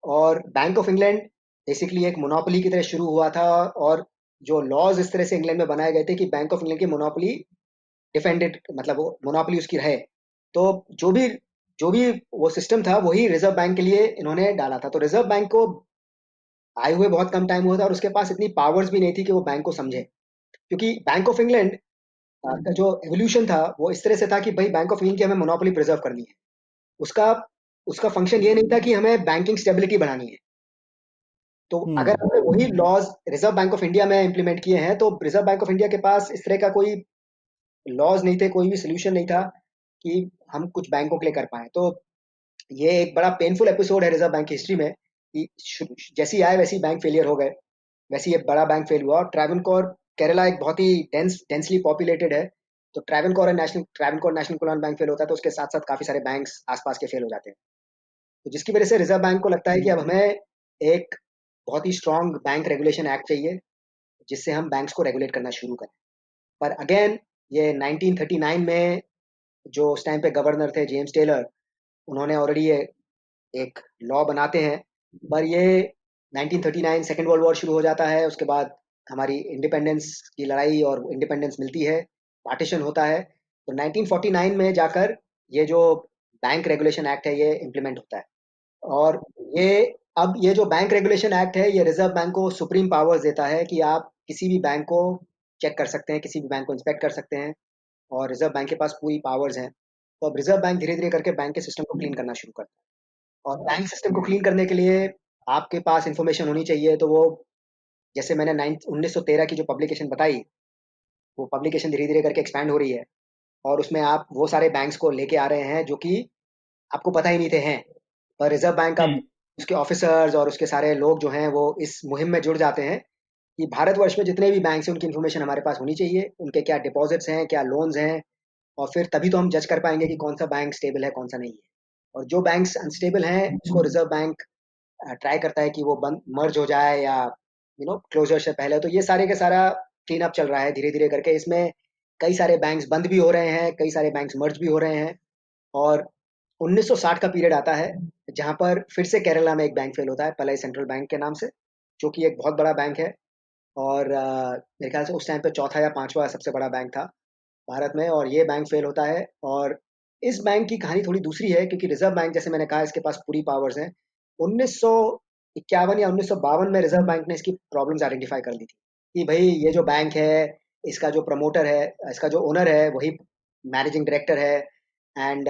और बैंक ऑफ इंग्लैंड बेसिकली एक मोनोपोली की तरह शुरू हुआ था, और जो लॉज इस तरह से इंग्लैंड में बनाए गए थे कि बैंक ऑफ इंग्लैंड की मोनोपोली डिफेंडेड, मतलब वो मोनोपोली उसकी रहे। तो जो भी वो सिस्टम था, वही रिजर्व बैंक के लिए इन्होंने डाला था। तो रिजर्व बैंक को आए हुए बहुत कम टाइम हुआ था, और उसके पास इतनी पावर्स भी नहीं थी कि वो बैंक को समझे। क्योंकि बैंक ऑफ इंग्लैंड का जो एवोल्यूशन था वो इस तरह से था कि भाई बैंक ऑफ इंग्लैंड की हमें मोनोपोली प्रिजर्व करनी है। उसका उसका फंक्शन ये नहीं था कि हमें बैंकिंग स्टेबिलिटी बढ़ानी है। तो अगर हमने वही laws reserve bank of India में इंप्लीमेंट किए हैं, तो रिजर्व बैंक ऑफ इंडिया के पास इस तरह का कोई लॉज नहीं थे, कोई भी सोल्यूशन नहीं था कि हम कुछ बैंकों के लिए कर पाए। तो ये एक बड़ा पेनफुल एपिसोड है रिजर्व बैंक की हिस्ट्री में कि जैसी आए वैसी बैंक फेलियर हो गए, वैसे ये बड़ा बैंक फेल हुआ। और ट्रैवनकोर, केरला एक बहुत ही डेंसली पॉपुलेटेड है। तो Travancore national colon bank fail होता है, तो उसके साथ साथ काफी सारे बैंक्स आसपास के फेल हो जाते हैं। तो जिसकी वजह से रिजर्व बैंक को लगता है कि अब हमें एक बहुत ही स्ट्रांग बैंक रेगुलेशन एक्ट चाहिए, जिससे हम बैंक्स को रेगुलेट करना शुरू करें। पर अगेन ये 1939 में जो उस टाइम पे गवर्नर थे जेम्स टेलर, उन्होंने ऑलरेडी एक लॉ बनाते हैं। पर ये 1939 सेकेंड वर्ल्ड वॉर शुरू हो जाता है, उसके बाद हमारी इंडिपेंडेंस की लड़ाई और इंडिपेंडेंस मिलती है, पार्टीशन होता है। तो 1949 में जाकर ये जो बैंक रेगुलेशन एक्ट है ये इम्प्लीमेंट होता है। और ये अब ये जो बैंक रेगुलेशन एक्ट है, ये रिजर्व बैंक को सुप्रीम पावर्स देता है कि आप किसी भी बैंक को चेक कर सकते हैं, किसी भी बैंक को इंस्पेक्ट कर सकते हैं, और रिजर्व बैंक के पास पूरी पावर्स हैं। तो अब रिजर्व बैंक धीरे धीरे करके बैंक के सिस्टम को क्लीन करना शुरू करता है। और बैंक सिस्टम को क्लीन करने के लिए आपके पास इंफॉर्मेशन होनी चाहिए। तो वो, जैसे मैंने 1913 की जो पब्लिकेशन बताई, वो पब्लिकेशन धीरे धीरे करके एक्सपैंड हो रही है, और उसमें आप वो सारे बैंक्स को लेके आ रहे हैं जो कि आपको पता ही नहीं थे हैं। पर रिजर्व बैंक अब हम्म। उसके ऑफिसर्स और उसके सारे लोग जो हैं वो इस मुहिम में जुड़ जाते हैं कि भारतवर्ष में जितने भी बैंक हैं उनकी इन्फॉर्मेशन हमारे पास होनी चाहिए, उनके क्या डिपॉजिट्स हैं, क्या लोन्स हैं, और फिर तभी तो हम जज कर पाएंगे कि कौन सा बैंक स्टेबल है, कौन सा नहीं है। और जो बैंक्स अनस्टेबल हैं उसको रिजर्व बैंक ट्राई करता है कि वो बंद मर्ज हो जाए या क्लोजर से पहले। तो ये सारे के सारा क्लीन अप चल रहा है धीरे धीरे करके। इसमें कई सारे बैंक्स बंद भी हो रहे हैं, कई सारे बैंक्स मर्ज भी हो रहे हैं। और 1960 का पीरियड आता है जहां पर फिर से केरला में एक बैंक फेल होता है, पलई सेंट्रल बैंक के नाम से, जो कि एक बहुत बड़ा बैंक है। और मेरे ख्याल से उस टाइम पे चौथा या पांचवा सबसे बड़ा बैंक था भारत में, और ये बैंक फेल होता है। और इस बैंक की कहानी थोड़ी दूसरी है, क्योंकि रिजर्व बैंक, जैसे मैंने कहा, इसके पास पूरी पावर्स हैं। 1951 या 1952 में रिजर्व बैंक ने इसकी प्रॉब्लम्स आइडेंटिफाई कर ली थी कि भाई ये जो बैंक है, इसका जो प्रमोटर है, इसका जो ओनर है, वही मैनेजिंग डायरेक्टर है, एंड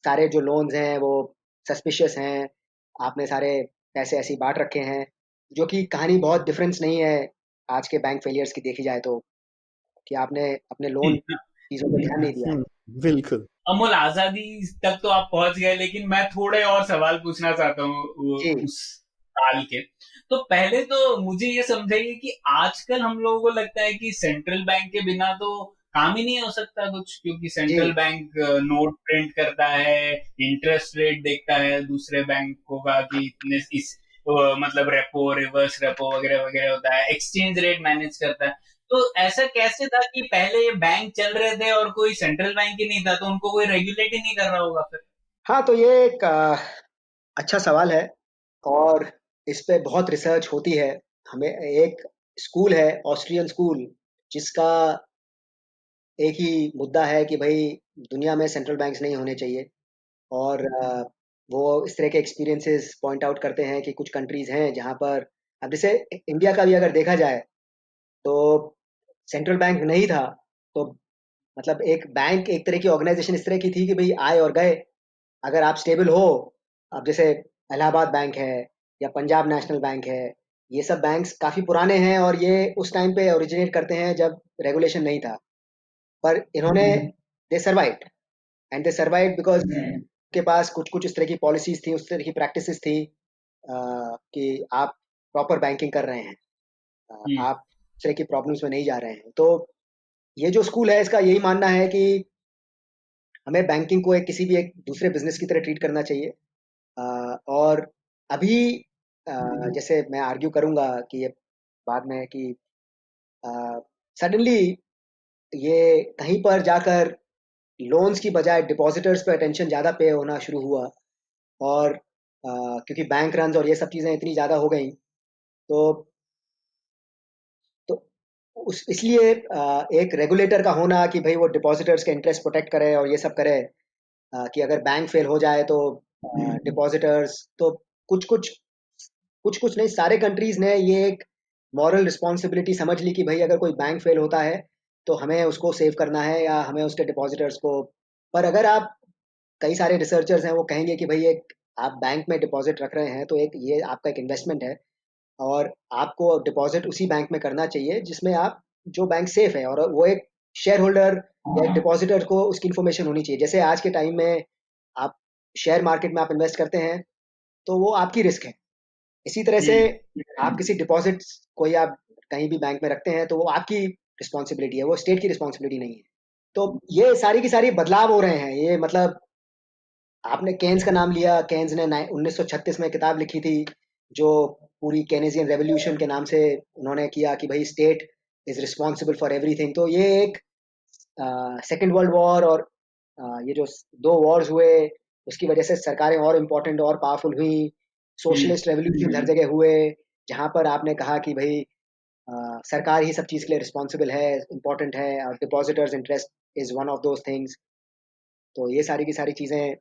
सारे जो लोन्स हैं वो सस्पिशियस हैं, आपने सारे पैसे ऐसे ही बांट रखे हैं, जो कि कहानी बहुत डिफरेंस नहीं है आज के बैंक फेलियर्स की देखी जाए तो, कि आपने अपने लोन चीज़ों पे ध्यान नहीं दिया है। बिल्कुल। अमोल, आजादी तक तो आप पहुंच गए, लेकिन मैं थोड़े और सवाल पूछना चाहता हूँ जी। उस साल के। तो पहले तो मुझे ये समझाइए कि आजकल हम लोगों को लगता है कि सेंट्रल बैंक के बिना तो काम ही नहीं हो सकता कुछ, क्योंकि जी। सेंट्रल बैंक नोट प्रिंट करता है, इंटरेस्ट रेट देखता है दूसरे बैंकों का कि इतने इस मतलब रेपो, रिवर्स रेपो वगैरह वगैरह होता है, एक्सचेंज रेट मैनेज करता है। तो ऐसा कैसे था कि पहले ये बैंक चल रहे थे और कोई सेंट्रल बैंक ही नहीं था, तो उनको कोई रेगुलेट ही नहीं कर रहा होगा फिर? हाँ, तो ये एक अच्छा सवाल है, और इस पे बहुत रिसर्च होती है। हमें एक स्कूल है, ऑस्ट्रियन स्कूल, जिसका एक ही मुद्दा है कि भाई दुनिया में सेंट्रल बैंक्स नहीं होने चाहिए। और वो इस तरह के एक्सपीरियंसेस पॉइंट आउट करते हैं कि कुछ कंट्रीज हैं जहाँ पर, अब जैसे इंडिया का भी अगर देखा जाए तो सेंट्रल बैंक नहीं था, तो मतलब एक बैंक, एक तरह की ऑर्गेनाइजेशन इस तरह की थी कि भाई आए और गए। अगर आप स्टेबल हो, अब जैसे इलाहाबाद बैंक है या पंजाब नेशनल बैंक है, ये सब बैंक्स काफ़ी पुराने हैं और ये उस टाइम पे ओरिजिनेट करते हैं जब रेगुलेशन नहीं था। पर इन्होंने, they survived, and they survived because के पास कुछ कुछ इस तरह की पॉलिसीज थी, उस तरह की प्रैक्टिसेस थी, कि आप प्रॉपर बैंकिंग कर रहे हैं, हम्म। आप इस तरह की प्रॉब्लम्स में नहीं जा रहे हैं। तो ये जो स्कूल है इसका यही मानना है कि हमें बैंकिंग को एक किसी भी एक दूसरे बिजनेस की तरह ट्रीट करना चाहिए। और अभी जैसे मैं आर्ग्यू करूंगा कि ये बाद में कि सडनली ये कहीं पर जाकर लोन्स की बजाय डिपॉजिटर्स पे अटेंशन ज़्यादा पे होना शुरू हुआ। और क्योंकि बैंक रन्स और ये सब चीज़ें इतनी ज़्यादा हो गई, तो तो उस इसलिए एक रेगुलेटर का होना कि भाई वो डिपॉजिटर्स के इंटरेस्ट प्रोटेक्ट करे और ये सब करे, कि अगर बैंक फेल हो जाए तो डिपॉजिटर्स तो कुछ कुछ कुछ कुछ नहीं, सारे कंट्रीज ने ये एक मॉरल रिस्पॉन्सिबिलिटी समझ ली कि भाई अगर कोई बैंक फेल होता है तो हमें उसको सेव करना है या हमें उसके डिपॉजिटर्स को। पर अगर आप, कई सारे रिसर्चर्स हैं वो कहेंगे कि भाई एक आप बैंक में डिपॉजिट रख रहे हैं तो एक ये आपका एक इन्वेस्टमेंट है, और आपको डिपॉजिट उसी बैंक में करना चाहिए जिसमें आप, जो बैंक सेफ है, और वो एक शेयर होल्डर या डिपॉजिटर को उसकी इन्फॉर्मेशन होनी चाहिए। जैसे आज के टाइम में आप शेयर मार्केट में आप इन्वेस्ट करते हैं तो वो आपकी रिस्क है, इसी तरह से हम्म। आप किसी डिपॉजिट कोई आप कहीं भी बैंक में रखते हैं तो वो आपकी रिस्पॉन्सिबिलिटी है, वो स्टेट की रिस्पॉन्सिबिलिटी नहीं है। तो ये सारी की सारी बदलाव हो रहे हैं, ये मतलब आपने केन्स का नाम लिया, केन्स ने 1936 में किताब लिखी थी जो पूरी केनेजियन रेवोल्यूशन के नाम से उन्होंने किया कि भाई state is responsible for everything. तो ये एक सेकेंड वर्ल्ड वॉर और ये जो दो वॉर्स हुए उसकी वजह से सरकारें और इम्पोर्टेंट और पावरफुल हुई, हम्म। सोशलिस्ट रेवोल्यूशन हर जगह हुए, जहाँ पर आपने कहा कि भाई सरकार ही सब चीज़ के लिए रिस्पॉन्सिबल है, इम्पोर्टेंट है, और depositors interest is one of those things. तो ये सारी की सारी चीज़ें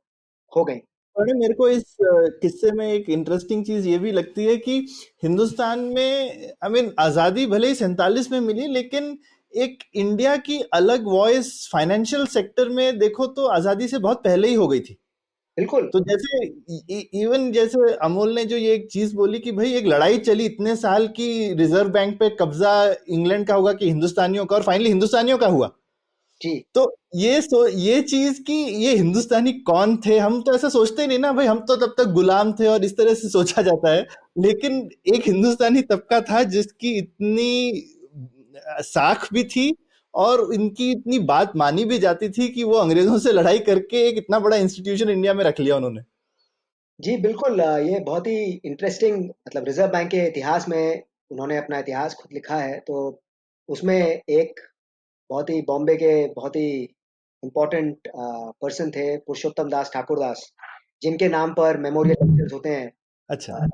हो गई। अरे मेरे को इस किस्से में एक इंटरेस्टिंग चीज ये भी लगती है कि हिंदुस्तान में आई मीन आजादी भले ही 47 में मिली, लेकिन एक इंडिया की अलग वॉइस फाइनेंशियल सेक्टर में देखो तो आजादी से बहुत पहले ही हो गई थी। बिल्कुल। तो जैसे इवन जैसे अमोल ने जो ये एक चीज बोली कि भाई एक लड़ाई चली इतने साल की, रिजर्व बैंक पे कब्जा इंग्लैंड का होगा कि हिंदुस्तानियों का, और फाइनली हिंदुस्तानियों का हुआ। जी तो ये चीज कि ये हिंदुस्तानी कौन थे, हम तो ऐसा सोचते ही नहीं ना भाई, हम तो तब तक गुलाम थे और इस तरह से सोचा जाता है। लेकिन एक हिंदुस्तानी तबका था जिसकी इतनी साख भी थी, और इनकी इतनी बात मानी भी जाती थी कि वो अंग्रेजों से लड़ाई करके एक इतना बड़ा इंस्टीट्यूशन इंडिया में रख लिया उन्होंने। जी बिल्कुल। ये बहुत ही इंटरेस्टिंग, मतलब रिजर्व बैंक के इतिहास में उन्होंने अपना इतिहास खुद लिखा है। तो उसमें एक बहुत ही बॉम्बे के बहुत ही इम्पोर्टेंट पर्सन थे, पुरुषोत्तम दास ठाकुर दास, जिनके नाम पर मेमोरियल लेक्चर्स होते हैं। अच्छा।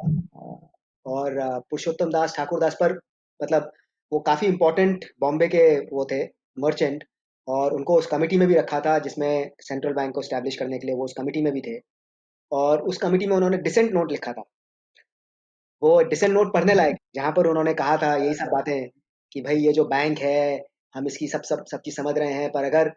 और पुरुषोत्तम दास ठाकुर दास पर, मतलब वो काफ़ी इम्पोर्टेंट बॉम्बे के वो थे, मर्चेंट। और उनको उस कमिटी में भी रखा था जिसमें सेंट्रल बैंक को स्टैब्लिश करने के लिए वो उस कमिटी में भी थे। और उस कमिटी में उन्होंने डिसेंट नोट लिखा था। वो डिसेंट नोट पढ़ने लायक, जहाँ पर उन्होंने कहा था यही सब बातें कि भाई ये जो बैंक है, हम इसकी सब चीज़ समझ रहे हैं, पर अगर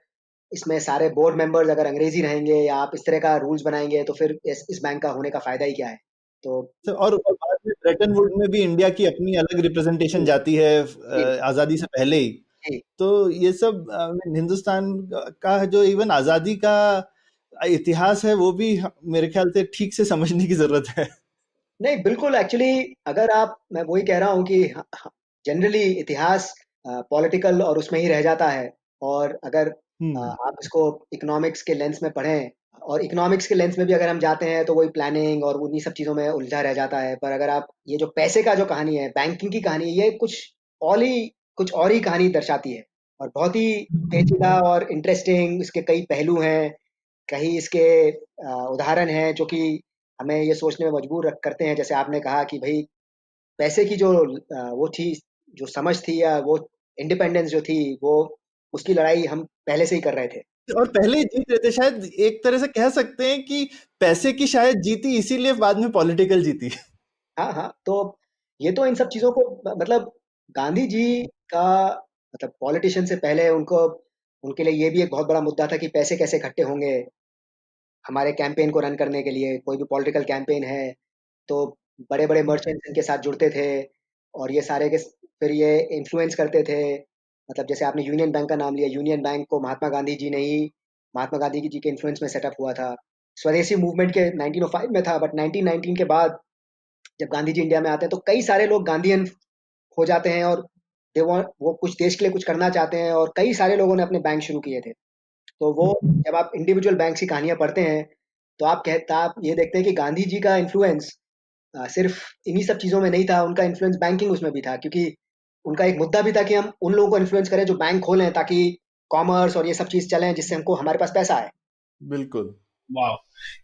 इसमें सारे बोर्ड मेंबर्स अगर अंग्रेजी रहेंगे या आप इस तरह का रूल्स बनाएंगे तो फिर इस बैंक का होने का फायदा ही क्या है। तो और बाद में ब्रेटन वुड में भी इंडिया की अपनी अलग रिप्रेजेंटेशन जी जाती है जी आजादी से पहले ही। जी। तो ये सब हिंदुस्तान का जो इवन आजादी का इतिहास है वो भी मेरे ख्याल से ठीक से समझने की जरूरत है। नहीं बिल्कुल, एक्चुअली अगर आप, मैं वही कह रहा हूँ कि जनरली इतिहास पॉलिटिकल और उसमें ही रह जाता है। और अगर हम्म। आप इसको इकोनॉमिक्स के लेंस में पढ़ें, और इकोनॉमिक्स के लेंस में भी अगर हम जाते हैं तो वही प्लानिंग और उन्हीं सब चीज़ों में उलझा रह जाता है। पर अगर आप ये जो पैसे का जो कहानी है, बैंकिंग की कहानी है, ये कुछ और ही कहानी दर्शाती है। और बहुत ही पेचीदा और इंटरेस्टिंग इसके कई पहलू हैं। कहीं इसके उदाहरण हैं जो कि हमें ये सोचने में मजबूर करते हैं। जैसे आपने कहा कि भाई पैसे की जो वो थी, जो समझ थी, या वो इंडिपेंडेंस जो थी, वो उसकी लड़ाई हम पहले से ही कर रहे थे। और पहले ही जीत रहे थे, शायद एक तरह से कह सकते हैं कि पैसे की शायद जीती, इसीलिए बाद में पॉलिटिकल जीती। हाँ हाँ। तो ये तो इन सब चीज़ों को, मतलब गांधी जी का, मतलब पॉलिटिशियन से पहले उनको, उनके लिए ये भी एक बहुत बड़ा मुद्दा था कि पैसे कैसे इकट्ठे होंगे हमारे कैंपेन को रन करने के लिए। कोई भी पॉलिटिकल कैंपेन है तो बड़े बड़े मर्चेंट्स इनके साथ जुड़ते थे, और ये सारे के फिर ये इन्फ्लुएंस करते थे। मतलब जैसे आपने यूनियन बैंक का नाम लिया, यूनियन बैंक को महात्मा गांधी जी ने ही, महात्मा गांधी जी के इन्फ्लुएंस में सेटअप हुआ था। स्वदेशी मूवमेंट के 1905 में था, बट 1919 के बाद जब गांधी जी इंडिया में आते हैं तो कई सारे लोग गांधीयन हो जाते हैं, और दे वांट, वो कुछ देश के लिए कुछ करना चाहते हैं, और कई सारे लोगों ने अपने बैंक शुरू किए थे। तो वो, जब आप इंडिविजुअल बैंक की कहानियां पढ़ते हैं तो आप ये देखते हैं कि गांधी जी का इन्फ्लुएंस सिर्फ इन्हीं सब चीज़ों में नहीं था, उनका इन्फ्लुएंस बैंकिंग उसमें भी था। क्योंकि उनका एक मुद्दा भी था कि हम उन लोगों को इन्फ्लुएंस करें जो बैंक खोलें, ताकि कॉमर्स और ये सब चीज़ चलें, जिससे हमको हमारे पास पैसा आए। बिल्कुल। वाह,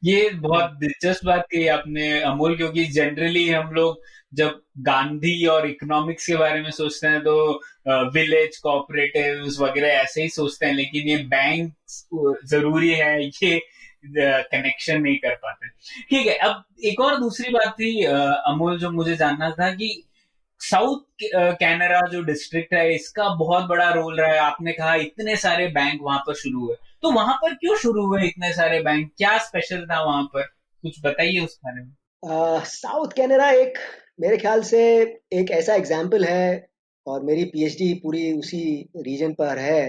ये बहुत दिलचस्प बात कही आपने अमोल, क्योंकि जनरली हम लोग जब गांधी और इकोनॉमिक्स के बारे में सोचते हैं तो विलेज कोऑपरेटिव्स वगैरह ऐसे ही सोचते हैं, लेकिन ये बैंक जरूरी है, ये कनेक्शन नहीं कर पाते। ठीक है, अब एक और दूसरी बात थी अमोल, जो मुझे जानना था कि साउथ कैनरा जो डिस्ट्रिक्ट है, इसका बहुत बड़ा रोल रहा है। आपने कहा इतने सारे बैंक वहां पर शुरू हुए, तो वहां पर क्यों शुरू हुए इतने सारे बैंक, क्या स्पेशल था वहां पर, कुछ बताइए उस बारे में। साउथ कनाडा एक, मेरे ख्याल से एक ऐसा एग्जाम्पल है, और मेरी पीएचडी पूरी उसी रीजन पर है।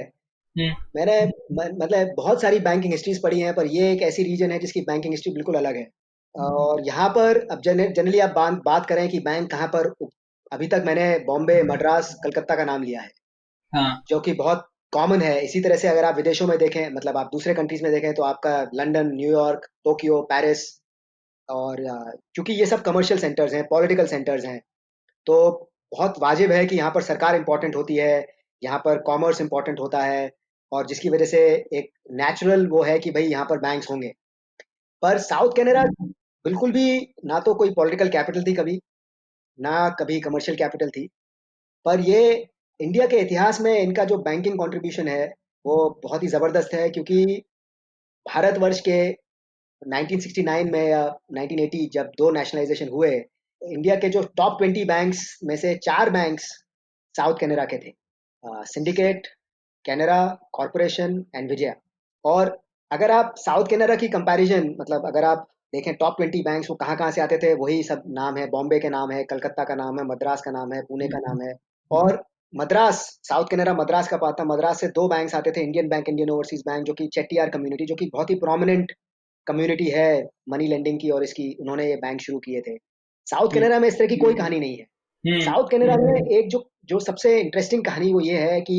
हम्म। मैंने मतलब बहुत सारी बैंकिंग हिस्ट्रीज पढ़ी हैं, पर ये एक ऐसी रीजन है जिसकी बैंकिंग हिस्ट्री बिल्कुल अलग है। और यहाँ पर अब जनरली आप बात करें कि बैंक कहाँ पर, अभी तक मैंने बॉम्बे, मद्रास, कलकत्ता का नाम लिया है, हाँ। जो कि बहुत कॉमन है। इसी तरह से अगर आप विदेशों में देखें, मतलब आप दूसरे कंट्रीज में देखें, तो आपका लंदन, न्यूयॉर्क, टोक्यो, पेरिस, और चूंकि ये सब कमर्शियल सेंटर्स हैं, पॉलिटिकल सेंटर्स हैं, तो बहुत वाजिब है कि यहाँ पर सरकार इंपॉर्टेंट होती है, यहाँ पर कॉमर्स इंपॉर्टेंट होता है, और जिसकी वजह से एक नेचुरल वो है कि भाई यहाँ पर बैंक्स होंगे। पर साउथ कनाडा बिल्कुल भी ना तो कोई पॉलिटिकल कैपिटल थी कभी, ना कभी कमर्शियल कैपिटल थी। पर ये इंडिया के इतिहास में इनका जो बैंकिंग कंट्रीब्यूशन है वो बहुत ही ज़बरदस्त है। क्योंकि भारतवर्ष के 1969 में या 1980 जब दो नेशनलाइजेशन हुए, इंडिया के जो टॉप 20 बैंक्स में से चार बैंक्स साउथ कनाडा के थे, syndicate, Canara, corporation and Vijaya. और अगर आप साउथ कनाडा की कंपैरिजन, मतलब अगर आप देखें टॉप 20 बैंक्स वो कहाँ कहाँ से आते थे, वही सब नाम है। बॉम्बे के नाम है, कलकत्ता का नाम है, मद्रास का नाम है, पुणे का नाम है। और मद्रास, साउथ कनाडा मद्रास का पार्ट था। मद्रास से दो बैंक्स आते थे, Indian bank, Indian overseas bank, जो कि चेट्टियार कम्युनिटी, जो कि बहुत ही प्रोमिनेंट कम्युनिटी है मनी लेंडिंग की, और इसकी उन्होंने ये बैंक शुरू किए थे। साउथ हम्म, कनाडा में इस तरह की कोई कहानी नहीं है। हम्म, साउथ कनाडा में एक जो जो सबसे इंटरेस्टिंग कहानी वो ये है कि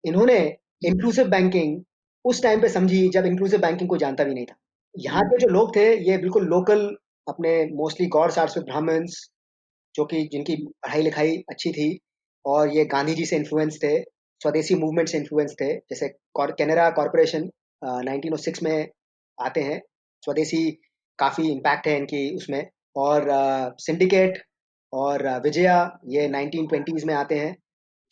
इन्होंने इंक्लूसिव बैंकिंग उस टाइम पे समझी जब इंक्लूसिव बैंकिंग को जानता भी नहीं था। यहाँ के जो लोग थे ये बिल्कुल लोकल, अपने मोस्टली गौड़ सारस्वत ब्राह्मण्स, जो कि जिनकी पढ़ाई लिखाई अच्छी थी, और ये गांधी जी से इन्फ्लुएंस थे, स्वदेशी मूवमेंट से इन्फ्लुएंस थे। जैसे कैनरा कॉरपोरेशन 1906 में आते हैं, स्वदेशी काफ़ी इम्पैक्ट है इनकी उसमें। और सिंडिकेट और विजया ये 1920s में आते हैं,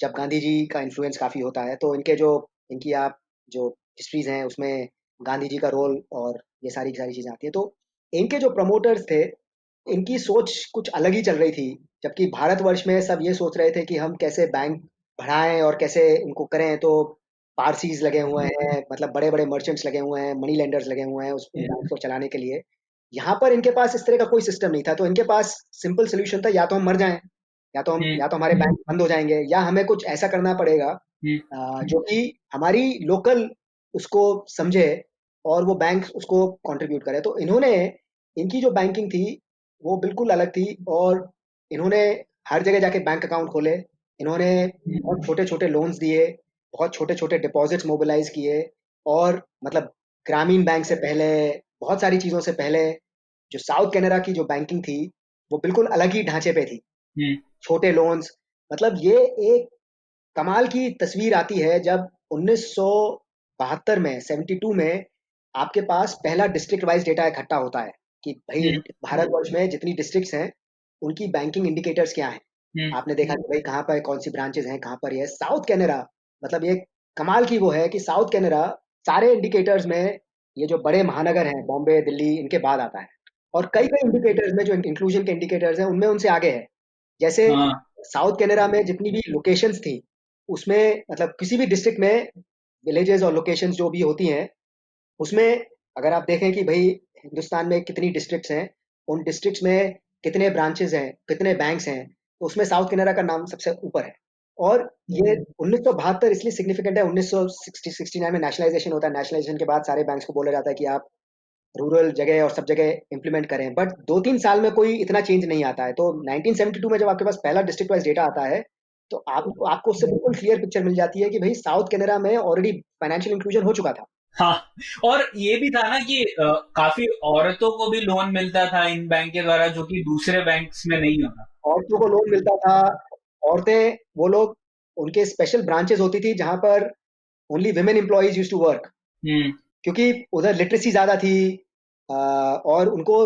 जब गांधी जी का इन्फ्लुएंस काफ़ी होता है। तो इनके जो इनकी आप जो हिस्ट्रीज हैं उसमें गांधी जी का रोल और ये सारी की सारी चीज़ें आती हैं। तो इनके जो प्रमोटर्स थे, इनकी सोच कुछ अलग ही चल रही थी। जबकि भारतवर्ष में सब ये सोच रहे थे कि हम कैसे बैंक बढ़ाएं और कैसे उनको करें। तो पारसीज लगे हुए हैं, मतलब बड़े बड़े मर्चेंट्स लगे हुए हैं, मनी लेंडर्स लगे हुए हैं उस बैंक को चलाने के लिए। यहाँ पर इनके पास इस तरह का कोई सिस्टम नहीं था। तो इनके पास सिंपल सोल्यूशन था, या तो हम मर जाएं, या तो हमारे बैंक बंद हो जाएंगे, या हमें कुछ ऐसा करना पड़ेगा जो कि हमारी लोकल उसको समझे और वो बैंक उसको कंट्रीब्यूट करे। तो इन्होंने, इनकी जो बैंकिंग थी वो बिल्कुल अलग थी। और इन्होंने हर जगह जाके बैंक अकाउंट खोले। इन्होंने बहुत छोटे छोटे लोन्स दिए, बहुत छोटे छोटे डिपॉजिट्स मोबिलाइज किए। और मतलब ग्रामीण बैंक से पहले, बहुत सारी चीज़ों से पहले, जो साउथ कनाडा की जो बैंकिंग थी वो बिल्कुल अलग ही ढांचे पे थी। छोटे लोन्स, मतलब ये एक कमाल की तस्वीर आती है जब 1972 में, 72 में आपके पास पहला डिस्ट्रिक्ट वाइज डेटा इकट्ठा होता है कि भाई भारतवर्ष में जितनी डिस्ट्रिक्ट्स हैं उनकी बैंकिंग इंडिकेटर्स क्या हैं। आपने देखा कि भाई कहाँ पर कौन सी ब्रांचेस हैं, कहाँ पर ये साउथ कनाडा, मतलब ये कमाल की वो है कि साउथ कनाडा सारे इंडिकेटर्स में ये जो बड़े महानगर हैं बॉम्बे दिल्ली इनके बाद आता है। और कई कई इंडिकेटर्स में जो इंक्लूजन के इंडिकेटर्स हैं उनमें उनसे आगे है। जैसे हाँ, साउथ कनाडा में जितनी भी लोकेशंस थी उसमें, मतलब किसी भी डिस्ट्रिक्ट में विलेजेस और लोकेशंस जो भी होती हैं उसमें, अगर आप देखें कि भाई हिंदुस्तान में कितनी डिस्ट्रिक्ट्स हैं, उन डिस्ट्रिक्ट्स में कितने ब्रांचेस हैं, कितने बैंक्स हैं, तो उसमें साउथ कनाडा का नाम सबसे ऊपर है। और ये 1972 इसलिए सिग्निफिकेंट है। 1969 में नेशनलाइजेशन होता है। नेशनलाइजेशन के बाद सारे बैंक्स को बोला जाता है कि आप रूरल जगह और सब जगह इंप्लीमेंट करें, बट 2-3 साल में कोई इतना चेंज नहीं आता है। तो 1972 में जब आपके पास पहला डिस्ट्रिक्ट वाइज डेटा आता है तो आपको आपको उससे बिल्कुल क्लियर पिक्चर मिल जाती है कि भाई साउथ कनाडा में ऑलरेडी फाइनेंशियल इंक्लूजन हो चुका था। हाँ। और ये भी था ना कि काफी औरतों को भी लोन मिलता था इन बैंक के द्वारा, जो कि दूसरे बैंक्स में नहीं होता। औरतों को लोन मिलता था। औरतें, वो लोग, उनके स्पेशल ब्रांचेस होती थी जहां पर only women employees use to work, hmm, क्योंकि उधर लिटरेसी ज्यादा थी। और उनको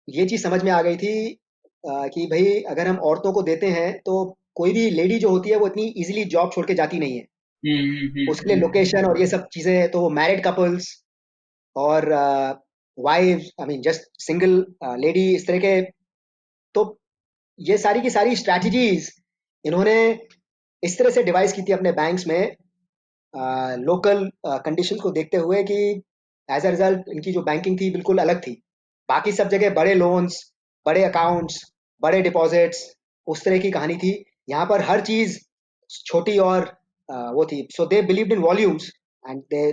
ये चीज समझ में आ गई थी कि भाई अगर हम औरतों को देते हैं तो कोई भी लेडी जो होती है वो इतनी इजीली जॉब छोड़ के जाती नहीं है। उसके लिए लोकेशन और ये सब चीजें, तो मैरिड कपल्स और wife, I mean just single lady, इस तरह के, तो ये सारी की सारी स्ट्रैटेजीज इन्होंने इस तरह से डिवाइस की थी अपने बैंक्स में, लोकल कंडीशंस को देखते हुए, कि एज अ रिजल्ट इनकी जो बैंकिंग थी बिल्कुल अलग थी। बाकी सब जगह बड़े लोन्स, बड़े अकाउंट्स, बड़े डिपॉजिट्स, उस तरह की कहानी थी। यहाँ पर हर चीज छोटी और वो थी। So they believed in volumes and they,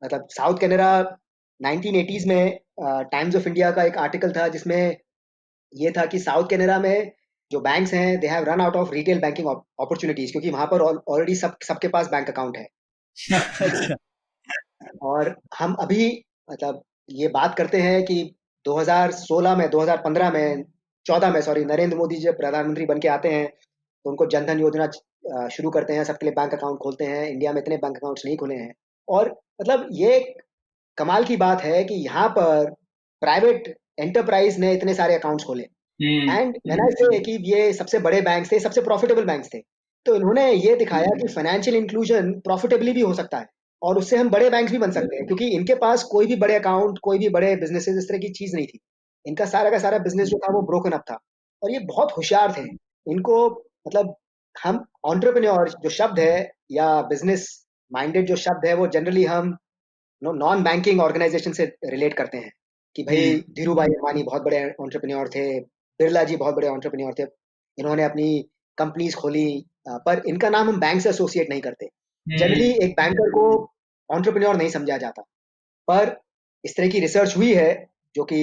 मतलब साउथ कनाडा 1980s में टाइम्स ऑफ इंडिया का एक आर्टिकल था जिसमें ये था कि साउथ कनाडा में जो बैंक्स हैं they have run out of retail banking opportunities, क्योंकि वहां पर ऑलरेडी सबके पास बैंक अकाउंट है। अच्छा। और हम अभी, मतलब ये बात करते हैं कि 2016 में, 2015 में, 14 में सॉरी, नरेंद्र मोदी जब प्रधानमंत्री बन के आते हैं तो उनको जनधन योजना शुरू करते हैं, सबके लिए बैंक अकाउंट खोलते हैं। इंडिया में इतने बैंक अकाउंट्स नहीं खुले हैं। और मतलब ये कमाल की बात है कि यहाँ पर प्राइवेट एंटरप्राइज ने इतने सारे अकाउंट्स खोले। हम्म, एंड व्हेन आई से कि ये सबसे बड़े बैंक्स थे, सबसे प्रॉफिटेबल बैंक्स थे, तो इन्होंने ये दिखाया कि फाइनेंशियल इंक्लूजन प्रॉफिटेबली भी हो सकता है और उससे हम बड़े बैंक्स भी बन सकते हैं, क्योंकि इनके पास कोई भी बड़े अकाउंट, कोई भी बड़े बिजनेसेस इस तरह की चीज नहीं थी। इनका सारा का सारा बिजनेस जो था वो ब्रोकन अप था। और ये बहुत होशियार थे। इनको, मतलब हम एंटरप्रेन्योर जो शब्द है या बिजनेस माइंडेड जो शब्द है वो जनरली हम नॉन बैंकिंग ऑर्गेनाइजेशन से रिलेट करते हैं कि भाई धीरू भाई अंबानी बहुत बड़े एंटरप्रेन्योर थे, बिरला जी बहुत बड़े एंटरप्रेन्योर थे, इन्होंने अपनी कंपनीज खोली, पर इनका नाम हम बैंक से एसोसिएट नहीं करते। जनरली एक बैंकर को एंटरप्रेन्योर नहीं समझा जाता, पर इस तरह की रिसर्च हुई है, जो कि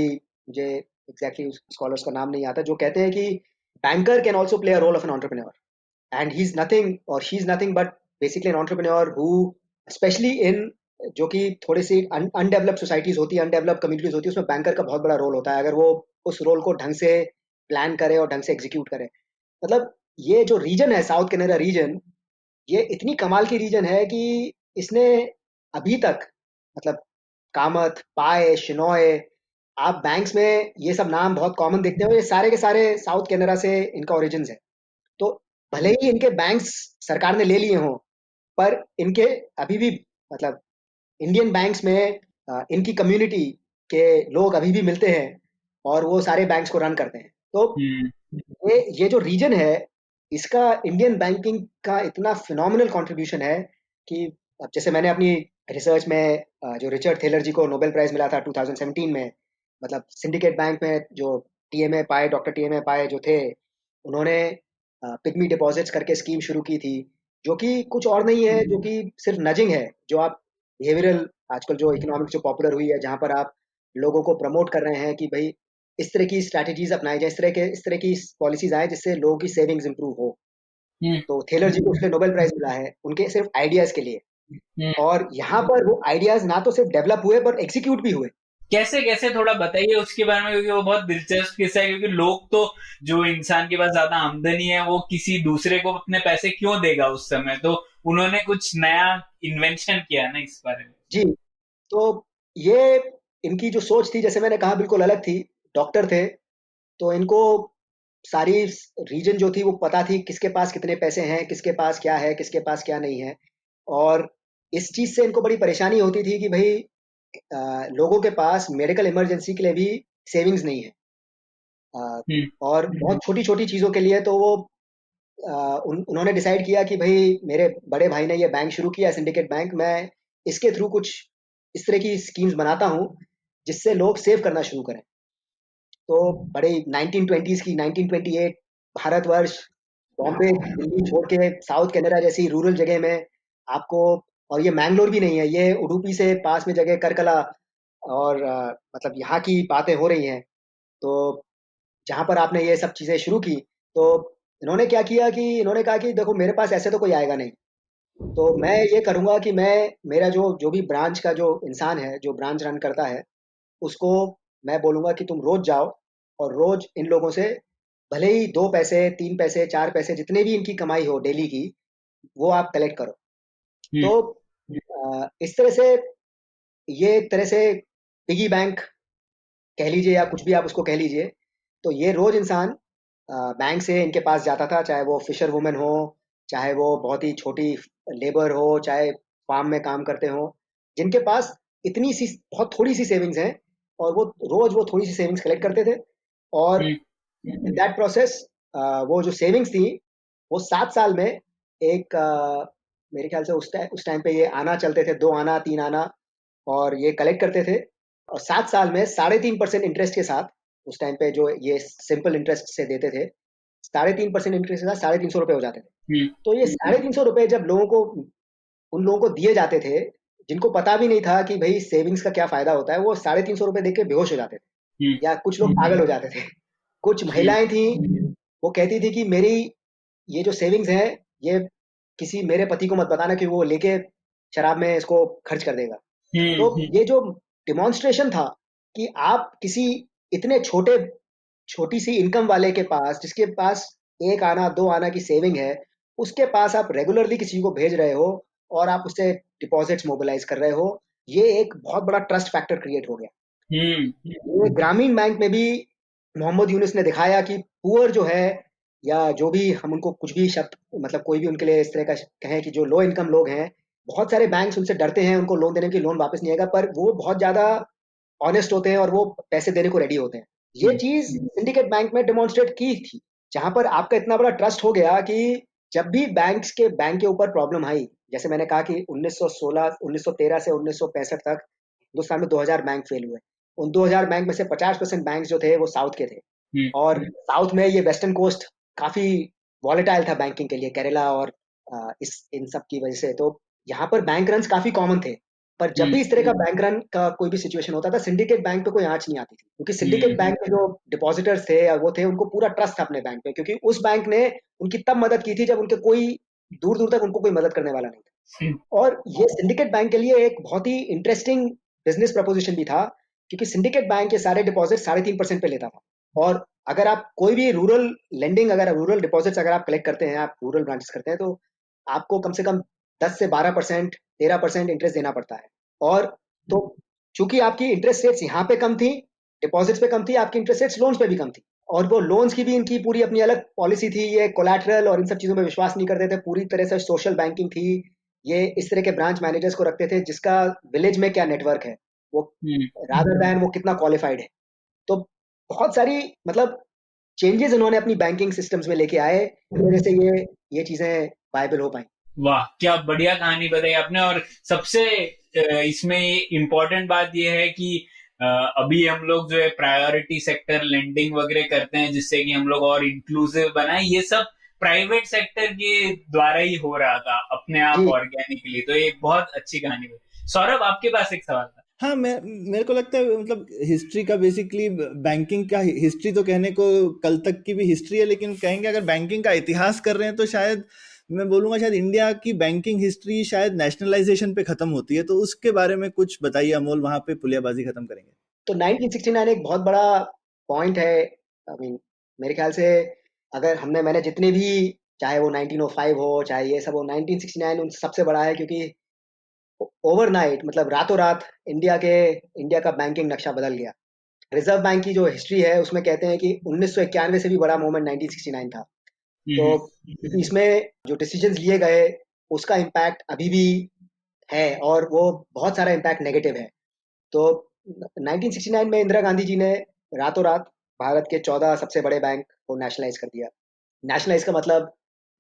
मुझे एग्जैक्टली स्कॉलर्स का नाम नहीं आता, जो कहते हैं कि banker can also play a role of an entrepreneur and he is nothing और she is nothing but basically an entrepreneur who specially in जो कि थोड़ी सी अनडेवलप्ड सोसाइटीज होती है, अनडेवलप्ड कम्युनिटीज होती है, उसमें बैंकर का बहुत बड़ा रोल होता है अगर वो उस रोल को ढंग से प्लान करे और ढंग से एग्जीक्यूट करे। मतलब ये जो रीजन है साउथ कनाडा रीजन, ये इतनी कमाल की रीजन है कि इसने अभी तक मतलब कामत, पाए, शिनॉय, आप बैंक्स में ये सब नाम बहुत कॉमन देखते हो, ये सारे के सारे साउथ कनाडा से इनका ओरिजिन है। तो भले ही इनके बैंक्स सरकार ने ले लिए हों, पर इनके अभी भी मतलब इंडियन बैंक्स में इनकी कम्युनिटी के लोग अभी भी मिलते हैं और वो सारे बैंक्स को रन करते हैं। तो ये जो रीजन है, इसका इंडियन बैंकिंग का इतना फिनोमिनल कंट्रीब्यूशन है कि अब जैसे मैंने अपनी रिसर्च में जो रिचर्ड थेलर जी को नोबेल प्राइज मिला था 2017 में, मतलब सिंडिकेट बैंक में जो टीएमए पाए, डॉक्टर टीएमए पाए जो थे, उन्होंने पिग्मी डिपॉजिट्स करके स्कीम शुरू की थी, जो कि कुछ और नहीं है, जो कि सिर्फ नजिंग है, जो आप बिहेवियरल आजकल जो इकोनॉमिक्स जो पॉपुलर हुई है, जहां पर आप लोगों को प्रमोट कर रहे हैं कि भाई इस तरह की स्ट्रैटेजीज अपनाई जाए, इस तरह की पॉलिसीज आए जिससे लोगों की सेविंग्स इंप्रूव हो। तो थेलर जी को इसलिए नोबेल प्राइज मिला है उनके सिर्फ आइडियाज के लिए, और यहाँ पर वो आइडियाज ना तो सिर्फ डेवलप हुए पर एग्जीक्यूट भी हुए। कैसे कैसे थोड़ा बताइए उसके बारे में, क्योंकि वो बहुत दिलचस्प किस्सा है। क्योंकि लोग तो, जो इंसान के पास ज्यादा आमदनी है वो किसी दूसरे को अपने पैसे क्यों देगा उस समय, तो उन्होंने कुछ नया इन्वेंशन किया ना इस बारे में। जी, तो ये इनकी जो सोच थी, जैसे मैंने कहा, बिल्कुल अलग थी। डॉक्टर थे, तो इनको सारी रीजन जो थी वो पता थी, किसके पास कितने पैसे हैं, किसके पास क्या है, किसके पास क्या नहीं है। और इस चीज से इनको बड़ी परेशानी होती थी कि भाई लोगों के पास मेडिकल इमरजेंसी के लिए भी सेविंग्स नहीं है, और बहुत छोटी छोटी चीजों के लिए तो वो उन्होंने डिसाइड किया कि भाई मेरे बड़े भाई ने ये बैंक शुरू किया, सिंडिकेट बैंक, मैं इसके थ्रू कुछ इस तरह की स्कीम्स बनाता हूँ जिससे लोग सेव करना शुरू करें। तो बड़े 1920s की 1928 भारतवर्ष, बॉम्बे दिल्ली छोड़ के साउथ कनाडा जैसी रूरल जगह में आपको, और ये मैंगलोर भी नहीं है, ये उडुपी से पास में जगह करकला, और मतलब यहाँ की बातें हो रही हैं। तो जहाँ पर आपने ये सब चीज़ें शुरू की, तो इन्होंने क्या किया कि इन्होंने कहा कि देखो मेरे पास ऐसे तो कोई आएगा नहीं, तो मैं ये करूँगा कि मैं मेरा जो जो भी ब्रांच का जो इंसान है, जो ब्रांच रन करता है, उसको मैं बोलूँगा कि तुम रोज़ जाओ और रोज़ इन लोगों से भले ही 2 पैसे, 3 पैसे, 4 पैसे जितने भी इनकी कमाई हो डेली की, वो आप कलेक्ट करो। तो इस तरह से ये एक तरह से पिगी बैंक कह लीजिए या कुछ भी आप उसको कह लीजिए। तो ये रोज़ इंसान बैंक से इनके पास जाता था, चाहे वो फिशर वुमन हो, चाहे वो बहुत ही छोटी लेबर हो, चाहे फार्म में काम करते हो, जिनके पास इतनी सी बहुत थोड़ी सी सेविंग्स हैं, और वो रोज वो थोड़ी सी सेविंग्स कलेक्ट करते थे। और इन दैट प्रोसेस वो जो सेविंग्स थी, वो 7 साल में एक मेरे ख्याल से उस टाइम पे ये आना चलते थे, 2 आना 3 आना, और ये कलेक्ट करते थे, और 7 साल में 3.5% इंटरेस्ट के साथ, उस टाइम पे जो ये सिंपल इंटरेस्ट से देते थे, 3.5% इंटरेस्ट के साथ 350 रुपये हो जाते थे। तो ये 350 रुपये जब लोगों को, उन लोगों को दिए जाते थे जिनको पता भी नहीं था कि भाई सेविंग्स का क्या फायदा होता है, वो 350 रुपये देख के बेहोश हो जाते थे, या कुछ लोग पागल हो जाते थे। कुछ महिलाएं थी, वो कहती थी कि मेरी ये जो सेविंग्स है, ये किसी मेरे पति को मत बताना कि वो लेके शराब में इसको खर्च कर देगा। तो ये जो डिमॉन्स्ट्रेशन था कि आप किसी इतने छोटी सी इनकम वाले के पास, जिसके पास 1 आना 2 आना की सेविंग है, उसके पास आप रेगुलरली किसी को भेज रहे हो और आप उससे डिपॉजिट्स मोबिलाइज कर रहे हो, ये एक बहुत बड़ा ट्रस्ट फैक्टर क्रिएट हो गया। ये ग्रामीण बैंक में भी मोहम्मद यूनुस ने दिखाया कि पुअर जो है, या जो भी हम उनको कुछ भी शब्द, मतलब कोई भी उनके लिए इस तरह का कहें कि जो लो इनकम लोग हैं, बहुत सारे बैंक्स उनसे डरते हैं उनको लोन देने की, लोन वापस नहीं आएगा, पर वो बहुत ज्यादा ऑनेस्ट होते हैं और वो पैसे देने को रेडी होते हैं। ये चीज सिंडिकेट बैंक में डेमोन्स्ट्रेट की थी, जहां पर आपका इतना बड़ा ट्रस्ट हो गया कि जब भी बैंक के ऊपर प्रॉब्लम आई, जैसे मैंने कहा कि 1913 से 1965 तक हिंदुस्तान में 2000 बैंक फेल हुए। उन 2000 बैंक में से 50% बैंक जो थे वो साउथ के थे, और साउथ में ये वेस्टर्न कोस्ट काफी वॉलेटाइल था बैंकिंग के लिए, केरला और इस इन सब की वजह से। तो यहाँ पर बैंक रन काफी कॉमन थे, पर जब भी इस तरह का बैंक रन का कोई भी सिचुएशन होता था, सिंडिकेट बैंक पे कोई आंच नहीं आती थी, क्योंकि सिंडिकेट बैंक में जो डिपॉजिटर्स थे वो थे, उनको पूरा ट्रस्ट था अपने बैंक पे, क्योंकि उस बैंक ने उनकी तब मदद की थी जब उनके कोई दूर दूर तक उनको कोई मदद करने वाला नहीं था। और ये सिंडिकेट बैंक के लिए एक बहुत ही इंटरेस्टिंग बिजनेस प्रपोजिशन भी था, क्योंकि सिंडिकेट बैंक के सारे डिपॉजिट 3.5% पे लेता था। और अगर आप कोई भी रूरल लेंडिंग, अगर रूरल डिपॉजिट्स अगर आप कलेक्ट करते हैं, आप रूरल ब्रांचेस करते हैं, तो आपको कम से कम 10 से 12%, 13% इंटरेस्ट देना पड़ता है। और तो चूंकि आपकी इंटरेस्ट रेट्स यहाँ पे कम थी, डिपॉजिट्स पे कम थी, आपकी इंटरेस्ट रेट्स लोन्स पे भी कम थी। और वो लोन्स की भी इनकी पूरी अपनी अलग पॉलिसी थी, ये कोलैटरल और इन सब चीजों में विश्वास नहीं करते थे, पूरी तरह से सोशल बैंकिंग थी। ये इस तरह के ब्रांच मैनेजर्स को रखते थे जिसका विलेज में क्या नेटवर्क है, वो रादर दैन वो कितना क्वालिफाइड है। तो बहुत सारी मतलब चेंजेस इन्होंने अपनी बैंकिंग सिस्टम्स में लेके आए, इस वजह से ये चीजें वायबल हो पाई। वाह, क्या बढ़िया कहानी बताई आपने। और सबसे इसमें इम्पोर्टेंट बात यह है कि अभी हम लोग जो है प्रायोरिटी सेक्टर लेंडिंग वगैरह करते हैं, जिससे कि हम लोग और इंक्लूसिव बनाए, ये सब प्राइवेट सेक्टर के द्वारा ही हो रहा था अपने आप जी ऑर्गेनिकली। तो ये बहुत अच्छी कहानी बताई। सौरभ, आपके पास एक सवाल था। हाँ, मेरे को लगता है मतलब हिस्ट्री का बेसिकली, बैंकिंग का हिस्ट्री तो कहने को कल तक की भी हिस्ट्री है, लेकिन कहेंगे अगर बैंकिंग का इतिहास कर रहे हैं तो शायद मैं बोलूंगा शायद इंडिया की बैंकिंग हिस्ट्री शायद नेशनलाइजेशन पे खत्म होती है। तो उसके बारे में कुछ बताइए अमोल, वहां पे पुलियाबाजी खत्म करेंगे। तो 1969 एक बहुत बड़ा पॉइंट है। आई मीन मेरे ख्याल से अगर मैंने जितने भी, चाहे वो 1905 हो चाहे ये सब हो, 1969 उन सबसे बड़ा है, क्योंकि ओवरनाइट मतलब रातों रात इंडिया का बैंकिंग नक्शा बदल गया। रिजर्व बैंक की जो हिस्ट्री है उसमें कहते हैं कि 1991 से भी बड़ा मूवमेंट 1969 था। तो क्योंकि इसमें जो डिसीजंस लिए गए उसका इम्पैक्ट अभी भी है, और वो बहुत सारा इम्पैक्ट नेगेटिव है। तो 1969 में इंदिरा गांधी जी ने रातों रात भारत के 14 सबसे बड़े बैंक को नेशनलाइज कर दिया। नेशनलाइज का मतलब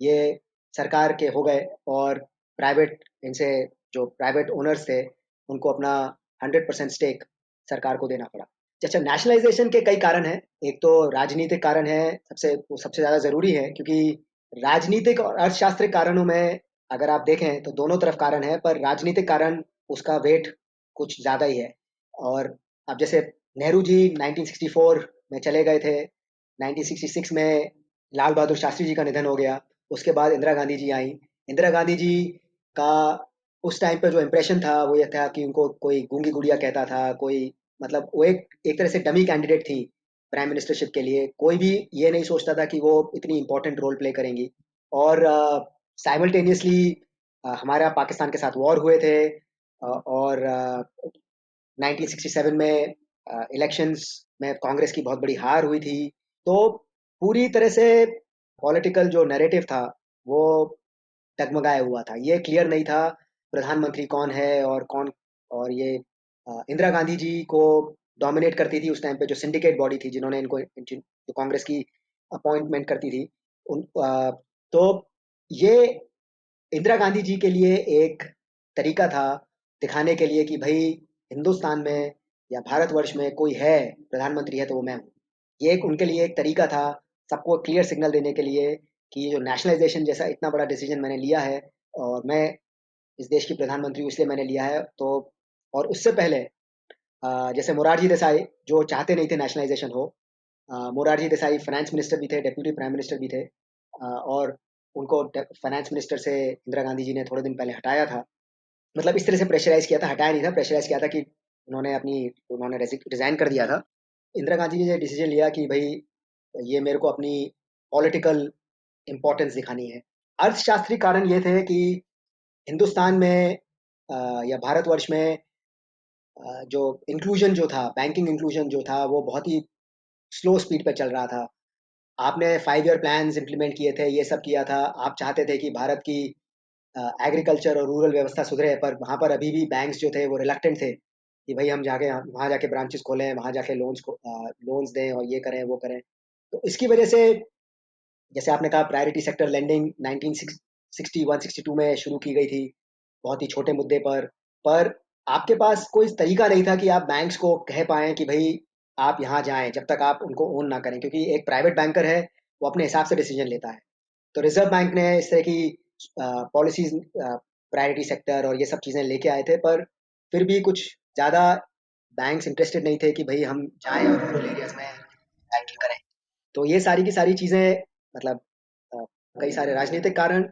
ये सरकार के हो गए, और प्राइवेट इनसे जो प्राइवेट ओनर्स थे उनको अपना 100% स्टेक सरकार को देना पड़ा। अच्छा, नेशनलाइजेशन के कई कारण हैं। एक तो राजनीतिक कारण है, वो सबसे ज़्यादा ज़रूरी है, क्योंकि राजनीतिक और अर्थशास्त्रिक कारणों में अगर आप देखें तो दोनों तरफ कारण है, पर राजनीतिक कारण उसका वेट कुछ ज़्यादा ही है। और अब जैसे नेहरू जी 1964 में चले गए थे, 1966 में लाल बहादुर शास्त्री जी का निधन हो गया, उसके बाद इंदिरा गांधी जी आई। इंदिरा गांधी जी का उस टाइम पे जो इम्प्रेशन था वो ये था कि उनको कोई गूंगी गुड़िया कहता था, कोई मतलब वो एक तरह से डमी कैंडिडेट थी प्राइम मिनिस्टरशिप के लिए। कोई भी ये नहीं सोचता था कि वो इतनी इंपॉर्टेंट रोल प्ले करेंगी। और साइमल्टेनियसली हमारा पाकिस्तान के साथ वॉर हुए थे, और 1967 में इलेक्शंस में कांग्रेस की बहुत बड़ी हार हुई थी। तो पूरी तरह से पॉलिटिकल जो नैरेटिव था वो डगमगाया हुआ था, ये क्लियर नहीं था प्रधानमंत्री कौन है और कौन। और ये इंदिरा गांधी जी को डोमिनेट करती थी उस टाइम पे जो सिंडिकेट बॉडी थी, जिन्होंने इनको जो कांग्रेस की अपॉइंटमेंट करती थी तो ये इंदिरा गांधी जी के लिए एक तरीका था दिखाने के लिए कि भाई हिंदुस्तान में या भारतवर्ष में कोई है, प्रधानमंत्री है तो वो मैं हूँ। ये एक उनके लिए एक तरीका था सबको क्लियर सिग्नल देने के लिए कि ये जो नेशनलाइजेशन जैसा इतना बड़ा डिसीजन मैंने लिया है, और मैं इस देश की प्रधानमंत्री हूँ इसलिए मैंने लिया है। तो और उससे पहले जैसे मोरारजी देसाई जो चाहते नहीं थे नेशनलाइजेशन हो, मोरारजी देसाई फाइनेंस मिनिस्टर भी थे, डेप्यूटी प्राइम मिनिस्टर भी थे, और उनको फाइनेंस मिनिस्टर से इंदिरा गांधी जी ने थोड़े दिन पहले हटाया था। मतलब इस तरह से प्रेशराइज किया था, हटाया नहीं था, प्रेशराइज किया था कि उन्होंने रिजाइन कर दिया था। इंदिरा गांधी जी ने डिसीजन लिया कि भाई ये मेरे को अपनी पॉलिटिकल इम्पोर्टेंस दिखानी है। अर्थशास्त्री कारण ये थे कि हिंदुस्तान में या भारतवर्ष में जो इंक्लूजन जो था, बैंकिंग इंक्लूजन जो था वो बहुत ही स्लो स्पीड पे चल रहा था। आपने 5 ईयर प्लान्स इम्प्लीमेंट किए थे, ये सब किया था, आप चाहते थे कि भारत की एग्रीकल्चर और रूरल व्यवस्था सुधरे, पर वहाँ पर अभी भी बैंक्स जो थे वो रिलक्टेंट थे कि भाई हम जाके वहाँ जाके ब्रांचेस खोलें, वहाँ जाके लोन्स दें और ये करें वो करें। तो इसकी वजह से जैसे आपने कहा प्रायोरिटी सेक्टर लेंडिंग 1961-62 में शुरू की गई थी, बहुत ही छोटे मुद्दे पर आपके पास कोई तरीका नहीं था कि आप बैंक्स को कह पाएं कि भाई आप यहाँ जाएं जब तक आप उनको ओन ना करें, क्योंकि एक प्राइवेट बैंकर है, वो अपने हिसाब से डिसीजन लेता है। तो रिजर्व बैंक ने इस तरह की पॉलिसीज, प्रायोरिटी सेक्टर और ये सब चीज़ें लेके आए थे, पर फिर भी कुछ ज़्यादा बैंक्स इंटरेस्टेड नहीं थे कि भाई हम जाएं और रूरल एरियाज में बैंकिंग करें। तो ये सारी की सारी चीज़ें, मतलब अ, कई सारे राजनीतिक कारण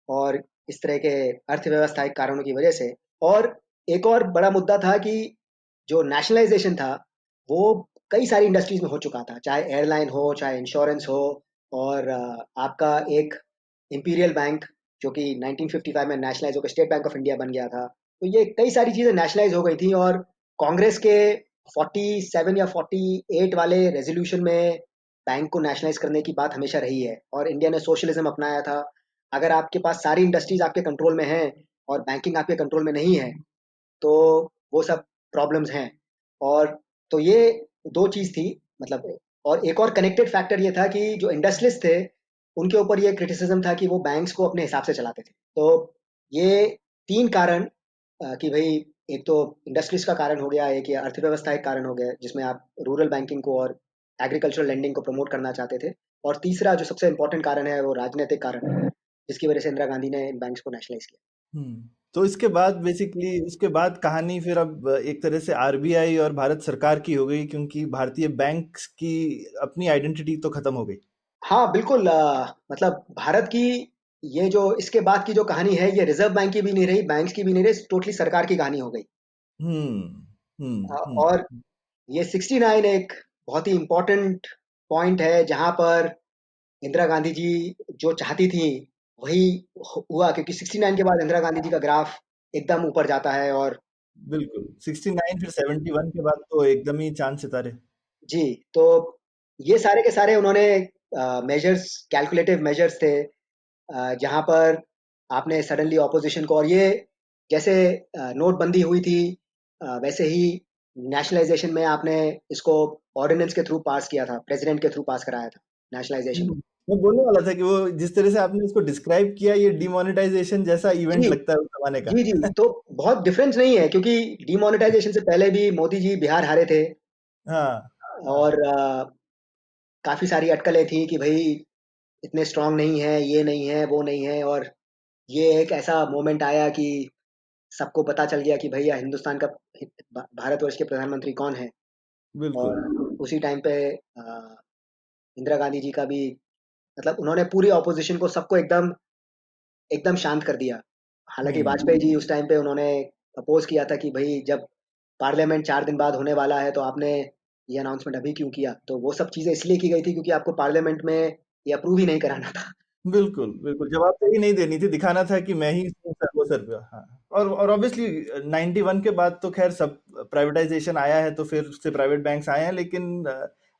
और इस तरह के अर्थव्यवस्थायिक कारणों की वजह से। और एक और बड़ा मुद्दा था कि जो नेशनलाइजेशन था वो कई सारी इंडस्ट्रीज में हो चुका था, चाहे एयरलाइन हो, चाहे इंश्योरेंस हो, और आपका एक इंपीरियल बैंक जो कि 1955 में नेशनलाइज होकर स्टेट बैंक ऑफ इंडिया बन गया था। तो ये कई सारी चीज़ें नेशनलाइज हो गई थी, और कांग्रेस के 47 या 48 वाले रेजोल्यूशन में बैंक को नेशनलाइज करने की बात हमेशा रही है, और इंडिया ने सोशलिज्म अपनाया था। अगर आपके पास सारी इंडस्ट्रीज आपके कंट्रोल में हैं और बैंकिंग आपके कंट्रोल में नहीं है, तो वो सब प्रॉब्लम्स हैं। और तो ये दो चीज़ थी, मतलब। और एक और कनेक्टेड फैक्टर ये था कि जो इंडस्ट्रियलिस्ट थे उनके ऊपर ये क्रिटिसिज्म था कि वो बैंक्स को अपने हिसाब से चलाते थे। तो ये तीन कारण, कि भाई एक तो इंडस्ट्रीज का कारण हो गया, एक ये अर्थव्यवस्था एक कारण हो गया जिसमें आप रूरल बैंकिंग को और एग्रीकल्चरल लेंडिंग को प्रमोट करना चाहते थे, और तीसरा जो सबसे इम्पोर्टेंट कारण है वो राजनीतिक कारण है, जिसकी वजह से इंदिरा गांधी ने इन बैंक्स को नेशनलाइज किया। तो इसके बाद बेसिकली उसके बाद कहानी फिर अब एक तरह से आरबीआई और भारत सरकार की हो गई, क्योंकि भारतीय बैंक्स की अपनी आइडेंटिटी तो खत्म हो गई। हाँ बिल्कुल, मतलब भारत की ये जो इसके बाद की जो कहानी है, ये रिजर्व बैंक की भी नहीं रही, बैंक्स की भी नहीं रही, टोटली सरकार की कहानी हो गई। हम्म और ये 69 एक बहुत ही इम्पोर्टेंट पॉइंट है जहां पर इंदिरा गांधी जी जो चाहती थी वही हुआ, क्योंकि 69 के बाद इंदिरा गांधी जी का ग्राफ एकदम ऊपर जाता है। और बिल्कुल 69 फिर 71 के बाद तो एकदम ही चांद सितारे। जी, तो ये सारे के सारे उन्होंने मेजर्स, कैलकुलेटिव मेजर्स थे, जहां पर आपने सडनली ऑपोजिशन को, और ये जैसे नोटबंदी हुई थी, वैसे ही नेशनलाइजेशन में आपने इसको ऑर्डिनेंस के थ्रू पास किया था, प्रेसिडेंट के थ्रू पास कराया था नेशनलाइजेशन को। मैं बोलने वाला था कि वो जिस तरह से आपने उसको डिस्क्राइब किया, ये डिमोनेटाइजेशन जैसा इवेंट जी लगता है उस जमाने का। जी जी, तो बहुत डिफरेंस नहीं है, क्योंकि डिमोनेटाइजेशन से पहले भी मोदी जी बिहार हारे थे, हाँ और काफी सारी अटकलें थी कि भाई इतने स्ट्रांग नहीं है, ये नहीं है, वो नहीं है। और ये एक ऐसा मोमेंट आया कि सबको पता चल गया कि भैया हिंदुस्तान का, भारतवर्ष के प्रधानमंत्री कौन है। बिल्कुल। और उसी टाइम पे इंदिरा गांधी जी का भी, मतलब उन्होंने पूरी ऑपोजिशन को, सबको एकदम एकदम शांत कर दिया। हालांकि वाजपेयी जी उस टाइम पे उन्होंने अपोज किया था कि भाई जब पार्लियामेंट 4 दिन बाद होने वाला है तो आपने ये अनाउंसमेंट अभी क्यों किया। तो वो सब चीजें इसलिए की गई थी क्योंकि आपको पार्लियामेंट में ये अप्रूव ही नहीं कराना था। बिल्कुल बिल्कुल जवाबदेही नहीं देनी थी, दिखाना था कि मैं ही सर्वोसर पे। हाँ, और ऑब्वियसली 91 के बाद तो खैर सब प्राइवेटाइजेशन आया है, तो फिर उससे प्राइवेट बैंक्स आए हैं, लेकिन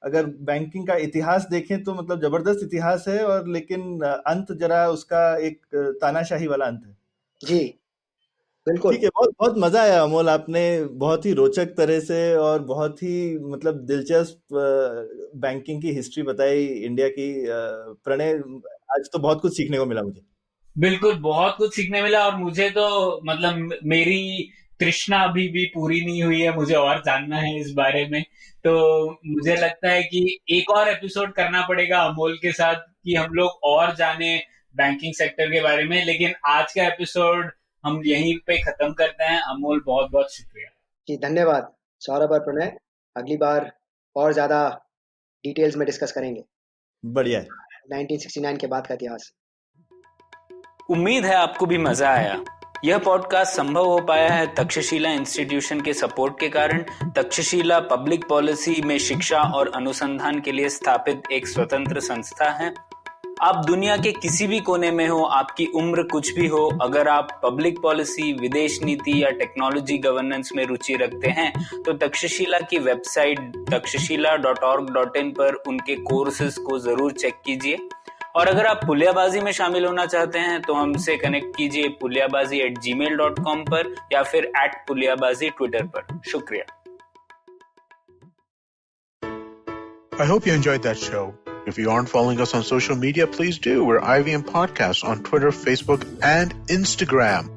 अगर बैंकिंग का इतिहास देखें तो मतलब जबरदस्त इतिहास है, और लेकिन अंत जरा उसका एक तानाशाही वाला अंत है। जी बिल्कुल। ठीक है, बहुत बहुत मजा आया अमोल, आपने बहुत ही रोचक तरह से और बहुत ही मतलब दिलचस्प बैंकिंग की हिस्ट्री बताई इंडिया की। प्रणय, आज तो बहुत कुछ सीखने को मिला मुझे। बिल्कुल, बहुत कुछ सीखने मिला। और मुझे तो मतलब मेरी तृष्णा अभी भी पूरी नहीं हुई है, मुझे और जानना है इस बारे में। तो मुझे लगता है कि एक और एपिसोड करना पड़ेगा अमोल के साथ कि हम लोग और जाने बैंकिंग सेक्टर के बारे में। लेकिन आज का एपिसोड हम यहीं पे खत्म करते हैं। अमोल, बहुत बहुत शुक्रिया। जी धन्यवाद सौरभ और प्रणय। अगली बार और ज्यादा डिटेल्स में डिस्कस करेंगे बढ़िया है। 1969 के बाद का इतिहास। उम्मीद है आपको भी मजा आया। यह पॉडकास्ट संभव हो पाया है तक्षशिला इंस्टीट्यूशन के सपोर्ट के कारण। तक्षशिला पब्लिक पॉलिसी में शिक्षा और अनुसंधान के लिए स्थापित एक स्वतंत्र संस्था है। आप दुनिया के किसी भी कोने में हो, आपकी उम्र कुछ भी हो, अगर आप पब्लिक पॉलिसी, विदेश नीति या टेक्नोलॉजी गवर्नेंस में रुचि रखते हैं तो तक्षशिला की वेबसाइट takshashila.org.in पर उनके कोर्सेज को जरूर चेक कीजिए। और अगर आप पुलियाबाजी में शामिल होना चाहते हैं तो हमसे कनेक्ट कीजिए puliyabazi@gmail.com पर या फिर @puliyabazi ट्विटर पर। शुक्रिया। I hope you enjoyed that show. If you aren't following us on social media, please do. We're IVM Podcasts on Twitter, Facebook, and Instagram.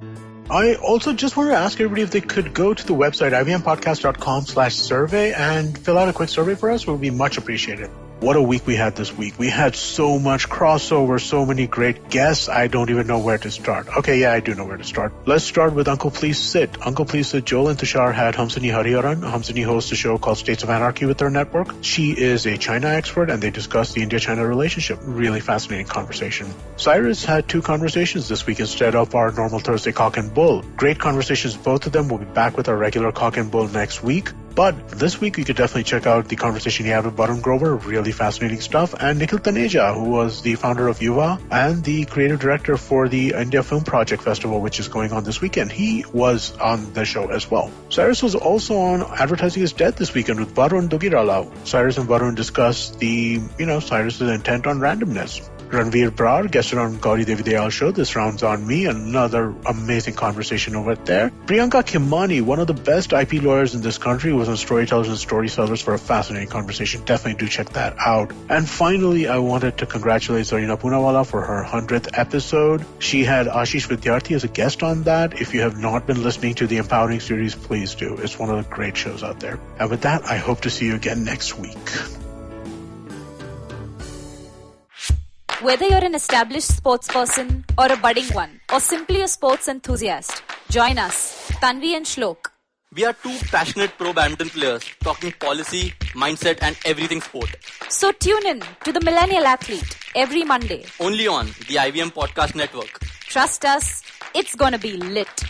I also just wanted to ask everybody if they could go to the website, ivmpodcast.com/survey and fill out a quick survey for us. It would be much appreciated. What a week we had this week. We had so much crossover, so many great guests. I don't even know where to start. Okay, yeah, I do know where to start. Let's start with Uncle Please Sit. Uncle Please Sit, Joel and Tushar had Hamsini Hariharan. Hamsini hosts a show called States of Anarchy with their network. She is a China expert and they discuss the India-China relationship. Really fascinating conversation. Cyrus had 2 conversations this week instead of our normal Thursday Cock and Bull. Great conversations, both of them. We'll be back with our regular Cock and Bull next week. But this week, you could definitely check out the conversation he had with Varun Grover. Really fascinating stuff. And Nikhil Taneja, who was the founder of Yuva and the creative director for the India Film Project Festival, which is going on this weekend. He was on the show as well. Cyrus was also on Advertising is Dead this weekend with Varun Dugirala. Cyrus and Varun discussed Cyrus's intent on randomness. Ranveer Brar guested on Gauri Devi Dayal show. This rounds on me. Another amazing conversation over there. Priyanka Khimani, one of the best IP lawyers in this country, was on Storytellers and Storysellers for a fascinating conversation. Definitely do check that out. And finally, I wanted to congratulate Zarina Poonawalla for her 100th episode. She had Ashish Vidyarthi as a guest on that. If you have not been listening to the Empowering series, please do. It's one of the great shows out there. And with that, I hope to see you again next week. Whether you're an established sports person or a budding one or simply a sports enthusiast, join us, Tanvi and Shlok. We are 2 passionate pro badminton players talking policy, mindset and everything sport. So tune in to The Millennial Athlete every Monday. Only on the IVM Podcast Network. Trust us, it's gonna be lit.